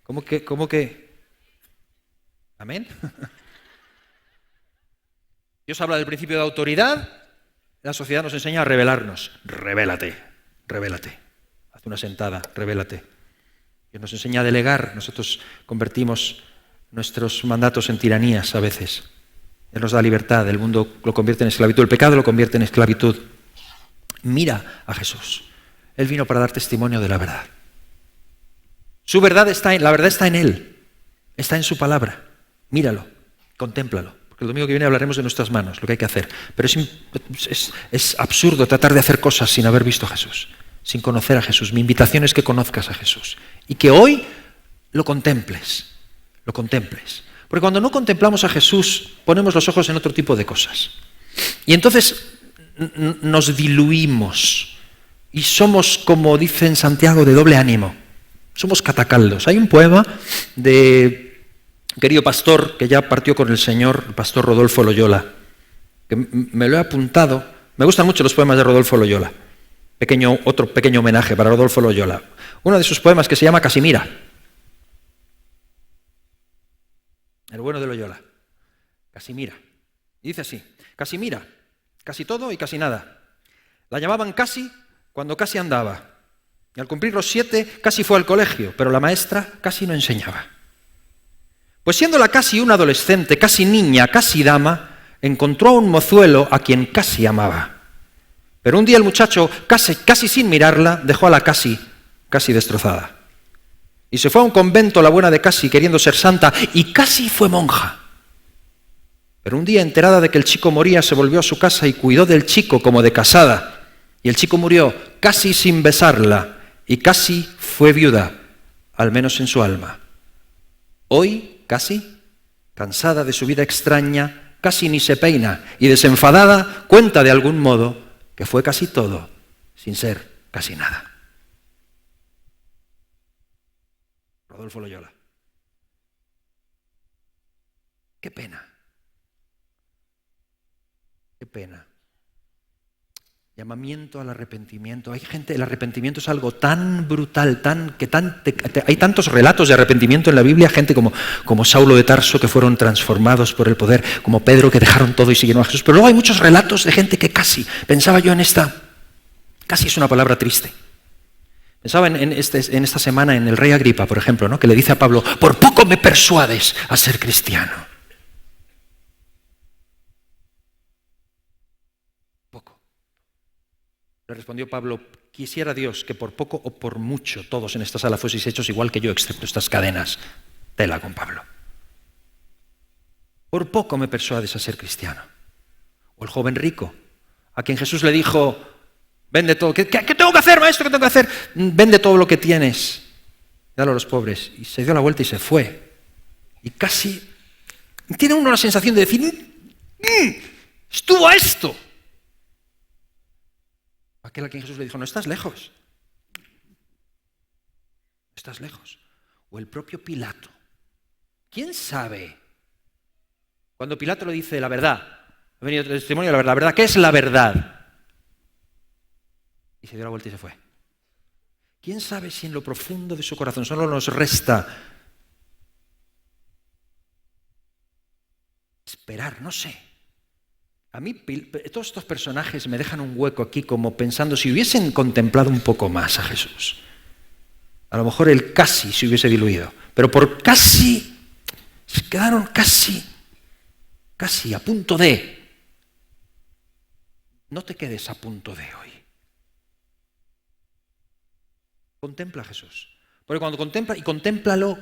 ¿Cómo que? ¿Amén? Dios habla del principio de autoridad, la sociedad nos enseña a rebelarnos. Rebélate. Haz una sentada, rebélate. Dios nos enseña a delegar, nosotros convertimos nuestros mandatos en tiranías a veces. Él nos da libertad, el mundo lo convierte en esclavitud, el pecado lo convierte en esclavitud. Mira a Jesús. Él vino para dar testimonio de la verdad. La verdad está en Él, está en su palabra. Míralo, contémplalo. Porque el domingo que viene hablaremos de nuestras manos, lo que hay que hacer. Pero es absurdo tratar de hacer cosas sin haber visto a Jesús, sin conocer a Jesús. Mi invitación es que conozcas a Jesús y que hoy lo contemples. Porque cuando no contemplamos a Jesús, ponemos los ojos en otro tipo de cosas. Y entonces nos diluimos y somos, como dice en Santiago, de doble ánimo. Somos catacaldos. Hay un poema de un querido pastor que ya partió con el Señor, el pastor Rodolfo Loyola, que me lo he apuntado. Me gustan mucho los poemas de Rodolfo Loyola. Otro pequeño homenaje para Rodolfo Loyola. Uno de sus poemas que se llama Casimira. El bueno de Loyola. Casimira. Y dice así: Casimira, casi todo y casi nada. La llamaban casi cuando casi andaba. Y al cumplir los 7 casi fue al colegio, pero la maestra casi no enseñaba. Pues siéndola casi una adolescente, casi niña, casi dama, encontró a un mozuelo a quien casi amaba. Pero un día el muchacho, casi sin mirarla, dejó a la casi destrozada. Y se fue a un convento la buena de casi, queriendo ser santa, y casi fue monja. Pero un día, enterada de que el chico moría, se volvió a su casa y cuidó del chico como de casada. Y el chico murió casi sin besarla, y casi fue viuda, al menos en su alma. Hoy, casi, cansada de su vida extraña, casi ni se peina, y desenfadada, cuenta de algún modo que fue casi todo, sin ser casi nada. Rodolfo Loyola. Qué pena. Qué pena. Llamamiento al arrepentimiento. Hay gente, el arrepentimiento es algo tan brutal, hay tantos relatos de arrepentimiento en la Biblia, gente como Saulo de Tarso que fueron transformados por el poder, como Pedro que dejaron todo y siguieron a Jesús. Pero luego hay muchos relatos de gente que casi, pensaba yo en esta, casi es una palabra triste. Pensaba en esta semana en el rey Agripa, por ejemplo, ¿no? Que le dice a Pablo: por poco me persuades a ser cristiano. Poco. Le respondió Pablo: quisiera Dios que por poco o por mucho todos en esta sala fueseis hechos igual que yo, excepto estas cadenas. Tela con Pablo. Por poco me persuades a ser cristiano. O el joven rico, a quien Jesús le dijo: vende todo. ¿Qué tengo que hacer, maestro? ¿Qué tengo que hacer? Vende todo lo que tienes, dalo a los pobres. Y se dio la vuelta y se fue. Y casi tiene uno la sensación de decir: estuvo a esto. Aquel a quien Jesús le dijo: no estás lejos. Estás lejos. O el propio Pilato. ¿Quién sabe? Cuando Pilato le dice la verdad, He venido a testimonio de la verdad. ¿Qué es la verdad? Y se dio la vuelta y se fue. ¿Quién sabe si en lo profundo de su corazón solo nos resta esperar? No sé. A mí todos estos personajes me dejan un hueco aquí como pensando si hubiesen contemplado un poco más a Jesús. A lo mejor él casi se hubiese diluido, pero por casi, se quedaron casi a punto de. No te quedes a punto de hoy. Contempla a Jesús. Porque cuando contempla, y contémplalo,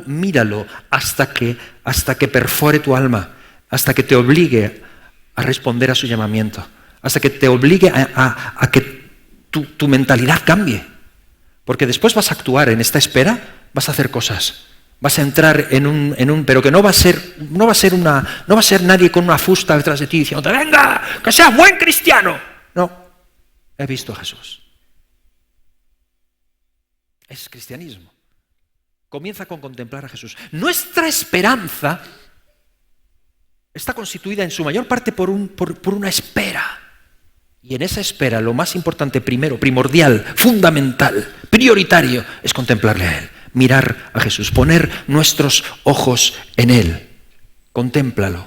míralo hasta que perfore tu alma, hasta que te obligue a responder a su llamamiento, hasta que te obligue a que tu mentalidad cambie. Porque después vas a actuar en esta espera, vas a hacer cosas, vas a entrar en un pero que no va a ser nadie con una fusta detrás de ti diciendo, venga, que seas buen cristiano. No, he visto a Jesús. Es cristianismo. Comienza con contemplar a Jesús. Nuestra esperanza está constituida en su mayor parte por una espera. Y en esa espera lo más importante, primero, primordial, fundamental, prioritario, es contemplarle a Él, mirar a Jesús, poner nuestros ojos en Él. Contémplalo,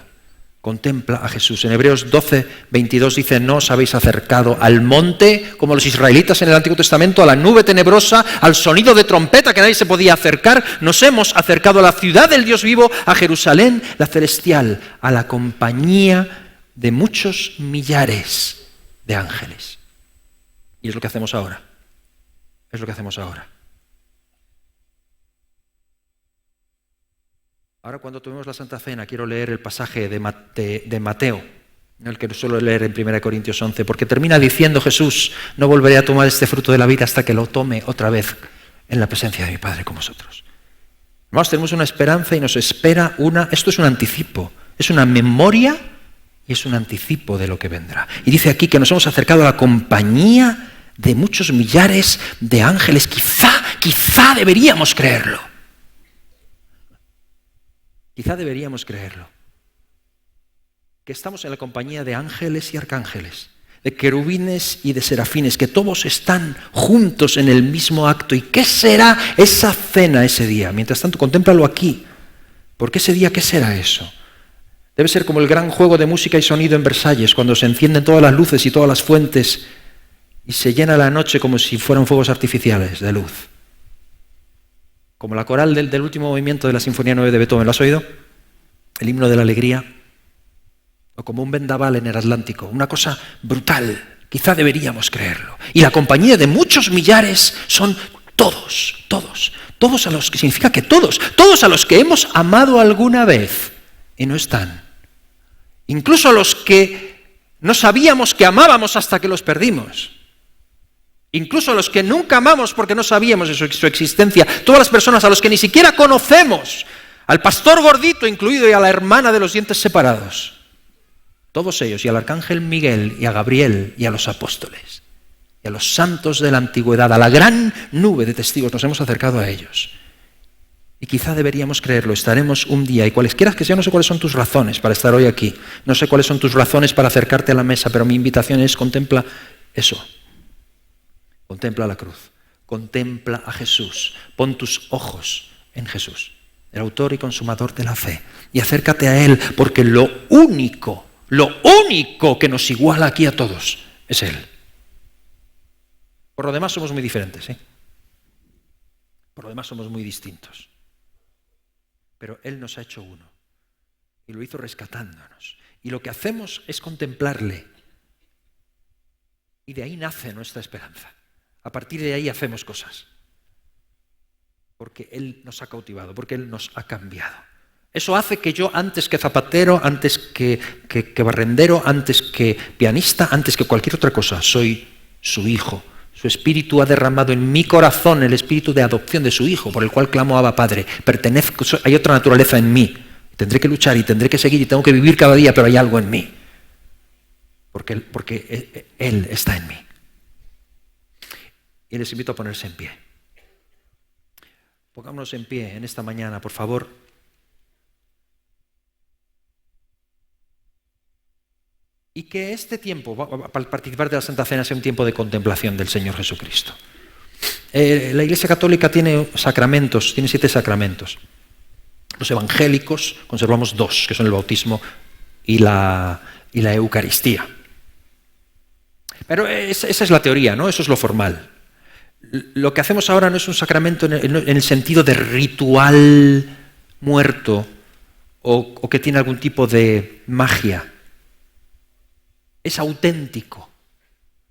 contempla a Jesús. En Hebreos 12, 22 dice, no os habéis acercado al monte, como los israelitas en el Antiguo Testamento, a la nube tenebrosa, al sonido de trompeta que nadie se podía acercar. Nos hemos acercado a la ciudad del Dios vivo, a Jerusalén, la celestial, a la compañía de muchos millares de ángeles. Y es lo que hacemos ahora. Es lo que hacemos ahora. Ahora cuando tomemos la Santa Cena quiero leer el pasaje de Mateo, el que suelo leer en 1 Corintios 11, porque termina diciendo Jesús, no volveré a tomar este fruto de la vida hasta que lo tome otra vez en la presencia de mi Padre con vosotros. Hermanos, tenemos una esperanza y nos espera esto es un anticipo, es una memoria y es un anticipo de lo que vendrá. Y dice aquí que nos hemos acercado a la compañía de muchos millares de ángeles. Quizá deberíamos creerlo. Quizá deberíamos creerlo. Que estamos en la compañía de ángeles y arcángeles, de querubines y de serafines, que todos están juntos en el mismo acto. ¿Y qué será esa cena ese día? Mientras tanto, contémplalo aquí. Porque ese día, ¿qué será eso? Debe ser como el gran juego de música y sonido en Versalles, cuando se encienden todas las luces y todas las fuentes y se llena la noche como si fueran fuegos artificiales de luz. Como la coral del último movimiento de la Sinfonía 9 de Beethoven. ¿Lo has oído? El himno de la alegría. O como un vendaval en el Atlántico. Una cosa brutal. Quizá deberíamos creerlo. Y la compañía de muchos millares son todos a los que significa que todos a los que hemos amado alguna vez y no están. Incluso a los que no sabíamos que amábamos hasta que los perdimos. Incluso a los que nunca amamos porque no sabíamos de su existencia. Todas las personas a los que ni siquiera conocemos. Al pastor gordito incluido y a la hermana de los dientes separados. Todos ellos, y al arcángel Miguel y a Gabriel y a los apóstoles. Y a los santos de la antigüedad, a la gran nube de testigos, nos hemos acercado a ellos. Y quizá deberíamos creerlo, estaremos un día, y cualesquiera que sea, no sé cuáles son tus razones para estar hoy aquí, no sé cuáles son tus razones para acercarte a la mesa, pero mi invitación es contempla eso, contempla la cruz, contempla a Jesús, pon tus ojos en Jesús, el autor y consumador de la fe, y acércate a Él, porque lo único que nos iguala aquí a todos es Él. Por lo demás somos muy diferentes, por lo demás somos muy distintos. Pero Él nos ha hecho uno y lo hizo rescatándonos. Y lo que hacemos es contemplarle. Y de ahí nace nuestra esperanza. A partir de ahí hacemos cosas. Porque Él nos ha cautivado, porque Él nos ha cambiado. Eso hace que yo, antes que zapatero, antes que barrendero, antes que pianista, antes que cualquier otra cosa, soy su hijo. Su espíritu ha derramado en mi corazón el espíritu de adopción de su Hijo, por el cual clamo Abba Padre. Pertenezco, hay otra naturaleza en mí. Tendré que luchar y tendré que seguir y tengo que vivir cada día, pero hay algo en mí. Porque Él está en mí. Y les invito a ponerse en pie. Pongámonos en pie en esta mañana, por favor. y que este tiempo, para participar de la Santa Cena, sea un tiempo de contemplación del Señor Jesucristo. La Iglesia Católica tiene sacramentos, tiene 7 sacramentos. Los evangélicos conservamos 2, que son el bautismo y la Eucaristía. Pero esa es la teoría, ¿no? Eso es lo formal. Lo que hacemos ahora no es un sacramento en el sentido de ritual muerto o que tiene algún tipo de magia. Es auténtico.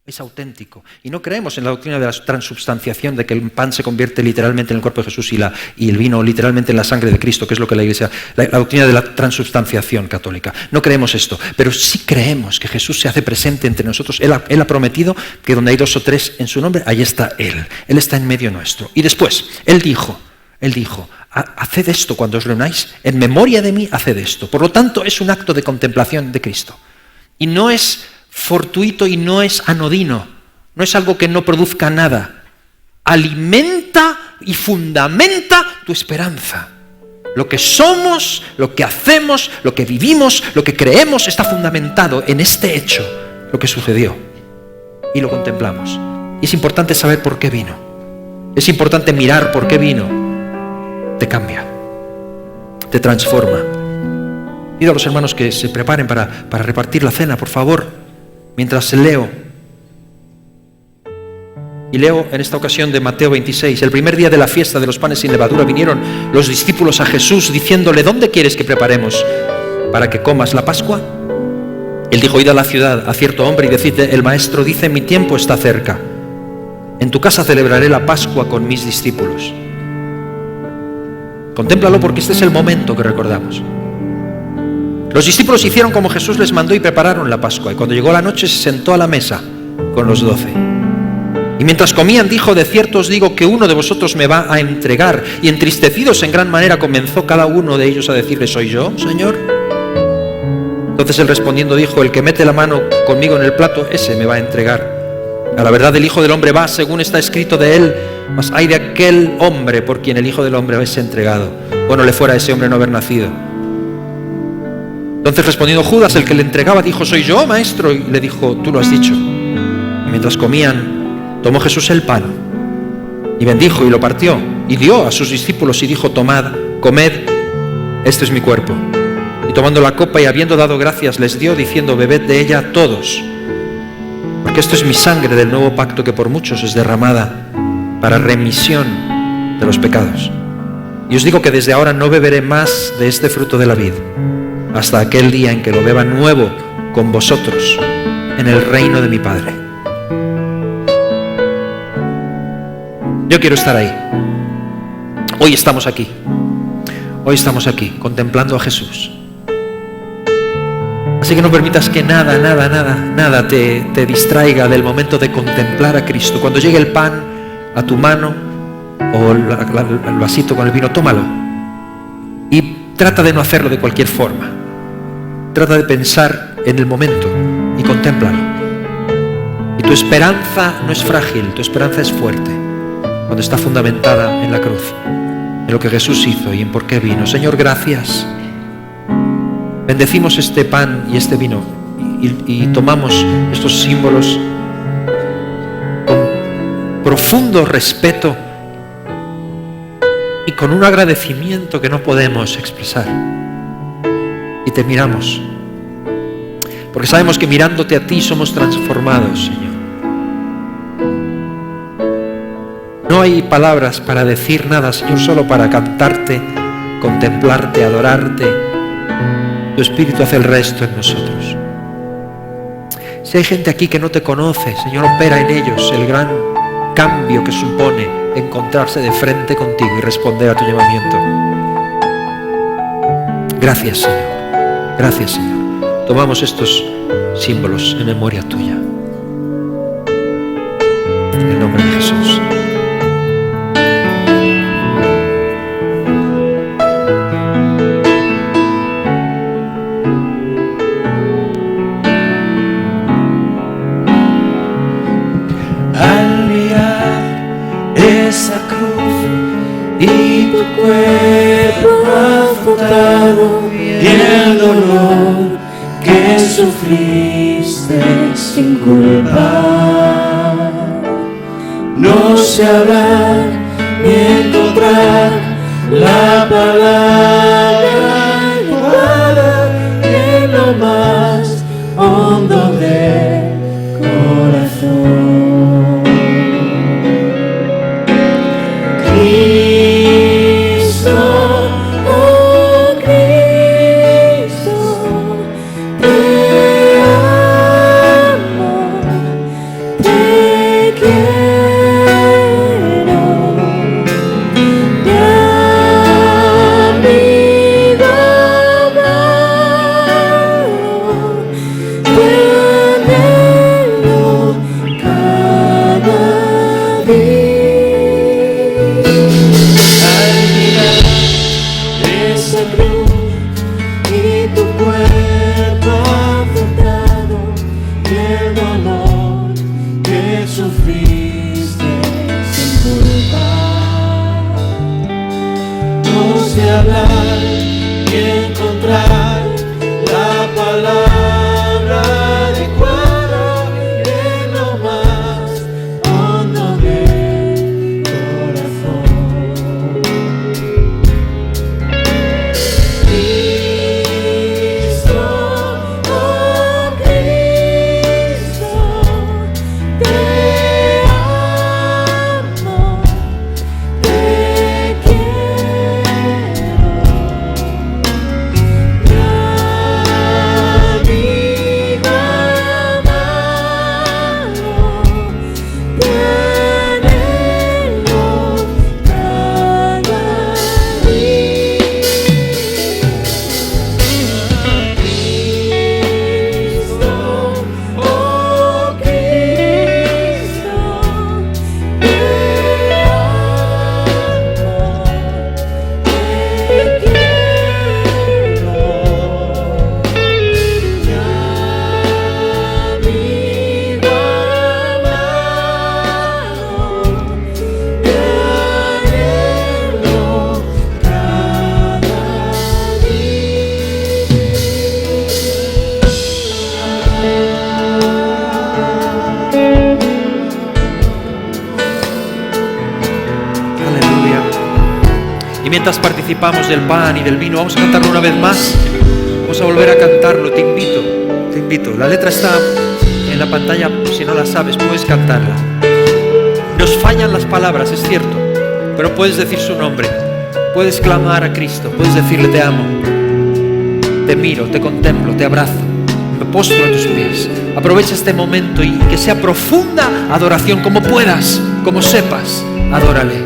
Es auténtico. Y no creemos en la doctrina de la transubstanciación, de que el pan se convierte literalmente en el cuerpo de Jesús y el vino literalmente en la sangre de Cristo, que es lo que la Iglesia, la doctrina de la transubstanciación católica. No creemos esto, pero sí creemos que Jesús se hace presente entre nosotros. Él ha prometido que donde hay 2 o 3 en su nombre, ahí está Él. Él está en medio nuestro. Y después, Él dijo, haced esto cuando os reunáis, en memoria de mí, haced esto. Por lo tanto, es un acto de contemplación de Cristo. Y no es fortuito y no es anodino, no es algo que no produzca nada. Alimenta y fundamenta tu esperanza. Lo que somos, lo que hacemos, lo que vivimos, lo que creemos está fundamentado en este hecho, lo que sucedió. Y lo contemplamos. Y es importante saber por qué vino. Es importante mirar por qué vino. Te cambia, te transforma. Pido a los hermanos que se preparen para repartir la cena, por favor. Mientras leo, y leo en esta ocasión de Mateo 26, el primer día de la fiesta de los panes sin levadura vinieron los discípulos a Jesús diciéndole, ¿dónde quieres que preparemos para que comas la Pascua? Él dijo, id a la ciudad a cierto hombre y decidle, el maestro dice, mi tiempo está cerca. En tu casa celebraré la Pascua con mis discípulos. Contémplalo porque este es el momento que recordamos. Los discípulos hicieron como Jesús les mandó y prepararon la Pascua. Y cuando llegó la noche se sentó a la mesa con los 12. Y mientras comían dijo, de cierto os digo que uno de vosotros me va a entregar. Y entristecidos en gran manera comenzó cada uno de ellos a decirle, ¿soy yo, Señor? Entonces él respondiendo dijo, el que mete la mano conmigo en el plato, ese me va a entregar. A la verdad el Hijo del Hombre va según está escrito de él, mas hay de aquel hombre por quien el Hijo del Hombre es entregado. Bueno le fuera a ese hombre no haber nacido. Entonces respondiendo Judas, el que le entregaba, dijo, ¿soy yo, maestro? Y le dijo, tú lo has dicho. Y mientras comían, tomó Jesús el pan y bendijo y lo partió y dio a sus discípulos y dijo, tomad, comed, este es mi cuerpo. Y tomando la copa y habiendo dado gracias, les dio diciendo, bebed de ella todos, porque esto es mi sangre del nuevo pacto que por muchos es derramada para remisión de los pecados. Y os digo que desde ahora no beberé más de este fruto de la vid, hasta aquel día en que lo beba nuevo con vosotros en el reino de mi Padre. Yo quiero estar ahí. Hoy estamos aquí. Hoy estamos aquí, contemplando a Jesús. Así que no permitas que nada te distraiga del momento de contemplar a Cristo. Cuando llegue el pan a tu mano o el vasito con el vino, tómalo. Y trata de no hacerlo de cualquier forma. Trata de pensar en el momento y contémplalo. Y tu esperanza no es frágil, tu esperanza es fuerte cuando está fundamentada en la cruz, en lo que Jesús hizo y en por qué vino. Señor, gracias. Bendecimos este pan y este vino y tomamos estos símbolos con profundo respeto y con un agradecimiento que no podemos expresar. Y te miramos, porque sabemos que mirándote a ti somos transformados, Señor. No hay palabras para decir nada, Señor, solo para cantarte, contemplarte, adorarte. Tu Espíritu hace el resto en nosotros. Si hay gente aquí que no te conoce, Señor, opera en ellos el gran cambio que supone encontrarse de frente contigo y responder a tu llamamiento. Gracias, Señor. Gracias, Señor. Tomamos estos símbolos en memoria tuya. En el nombre de Jesús. Al mirar esa cruz y tu cuerpo azotado y el dolor que sufrí, sufriste sin culpa. No sé hablar ni encontrar la palabra adecuada en lo más hondo del corazón. Cristo, oh Cristo, te amo, te quiero, mi amigo amado, te anhelo cada día. Al mirar esa cruz y tu cuerpo afrontado y el dolor que sufriste sin culpa, no sé hablar y encontrar la palabra adecuada en lo más hondo del corazón. Cristo, oh Cristo, te amo, te quiero, mi amigo amado, te anhelo cada día. Cristo, oh Cristo, te amo, te quiero, mi amigo amado, te anhelo cada Aleluya. Y mientras participamos del pan y del vino, vamos a cantarlo una vez más. Vamos a volver a cantarlo, te invito, te invito. La letra está en la pantalla, si no la sabes, puedes cantarla. Nos fallan las palabras, es cierto, pero puedes decir su nombre, puedes clamar a Cristo, puedes decirle te amo, te miro, te contemplo, te abrazo, me postro a tus pies. Aprovecha este momento y que sea profunda adoración, como puedas, como sepas, adórale,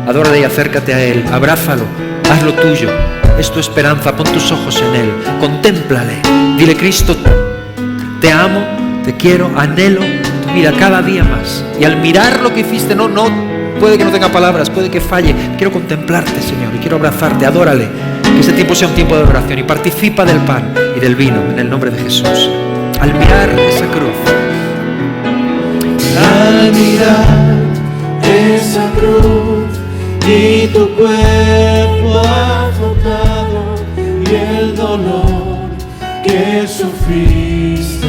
adórale y acércate a Él, abrázalo, hazlo tuyo, es tu esperanza, pon tus ojos en Él, contémplale, dile Cristo, te amo, te quiero, anhelo tu vida cada día más. Y al mirar lo que hiciste, no, puede que no tenga palabras, puede que falle, quiero contemplarte, Señor, y quiero abrazarte, adórale, que este tiempo sea un tiempo de adoración y participa del pan y del vino en el nombre de Jesús. Al mirar esa cruz, al mirar esa cruz y tu cuerpo azotado y el dolor que sufriste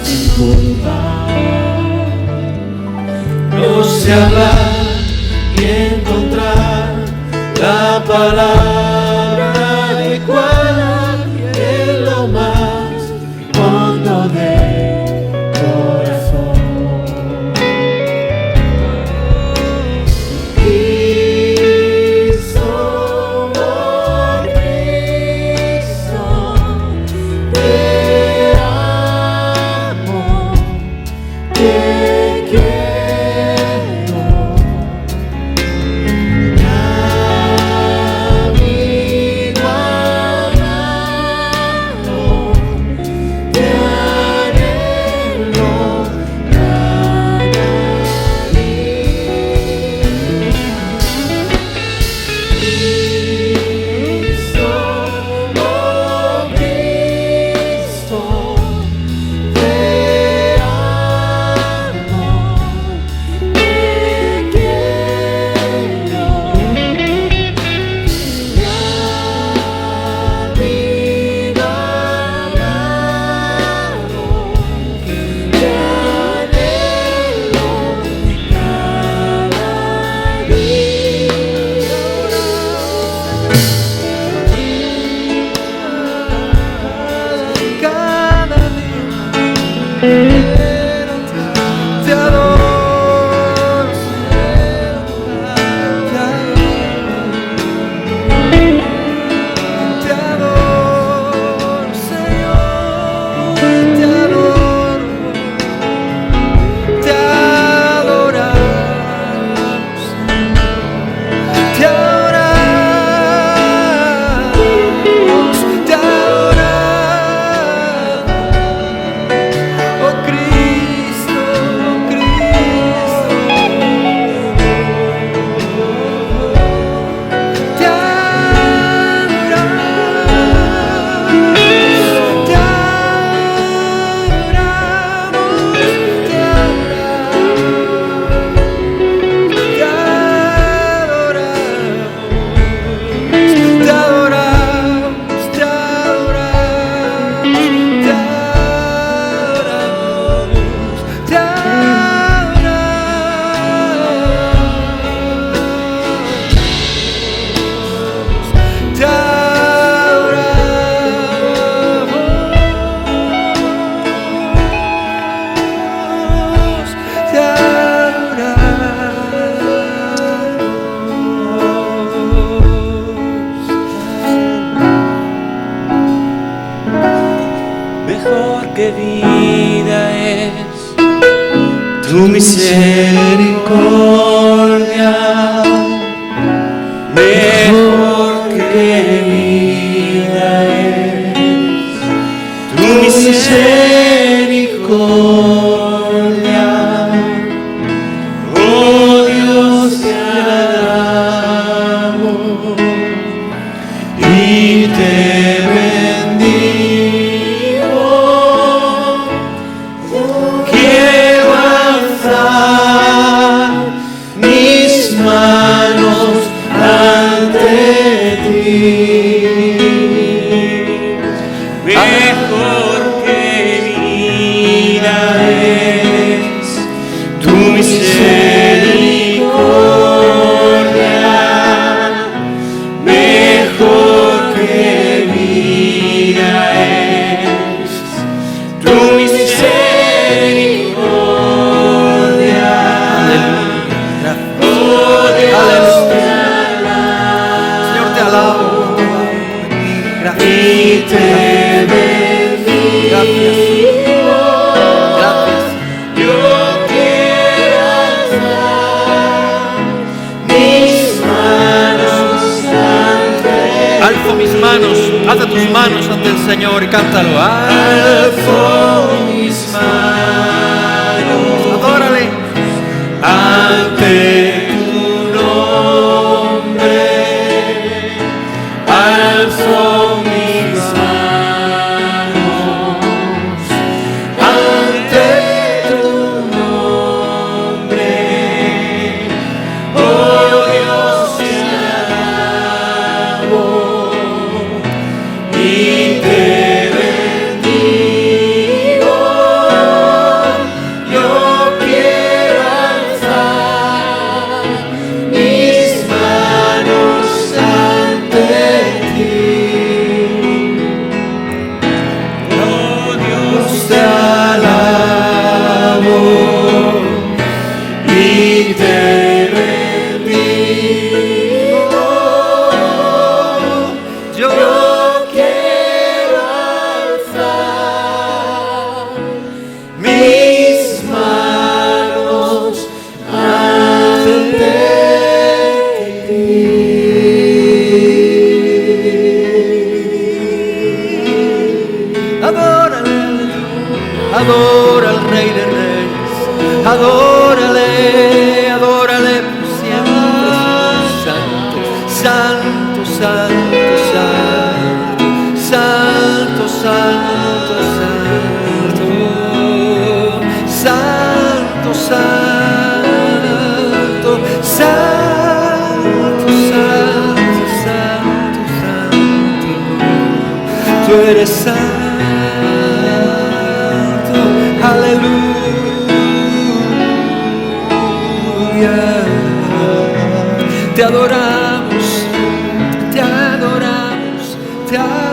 sin culpa, no sé hablar y encontrar la palabra adecuada en lo más hondo del corazón. Cristo, oh Cristo, te amo, te quiero, mi te adoro, te adoro, Señor, te adoro, te adoramos, te adoramos, te adoramos, oh Cristo, te Mejor que vida es tu misericordia, mejor que vida es tu misericordia, oh Dios te alabo y te bendigo. Quiero alzar mis manos ante ti. Mejor que vida es tu misericordia, mejor que vida es tu misericordia. Oh Dios, te Señor, te alabo, y te bendigo. gracias. Yo quiero alzar mis manos ante Alzo mis manos, alza tus manos ante el Señor y cántalo. alzo mis manos Adórale. ante tu nombre, alzo mis manos ante tu nombre, oh Dios te alabo y te bendigo. Yo quiero alzar mis manos ante ti. Oh Dios te alabo y te bendigo. Yo quiero alzar mis manos ante ti. Adórale, adora al Rey de Reyes, adórale, adórale por siempre, santo, santo, santo, santo, santo, santo, santo, santo, santo, santo, santo, santo, tú eres santo. Aleluya, te adoramos, te adoramos, te adoramos.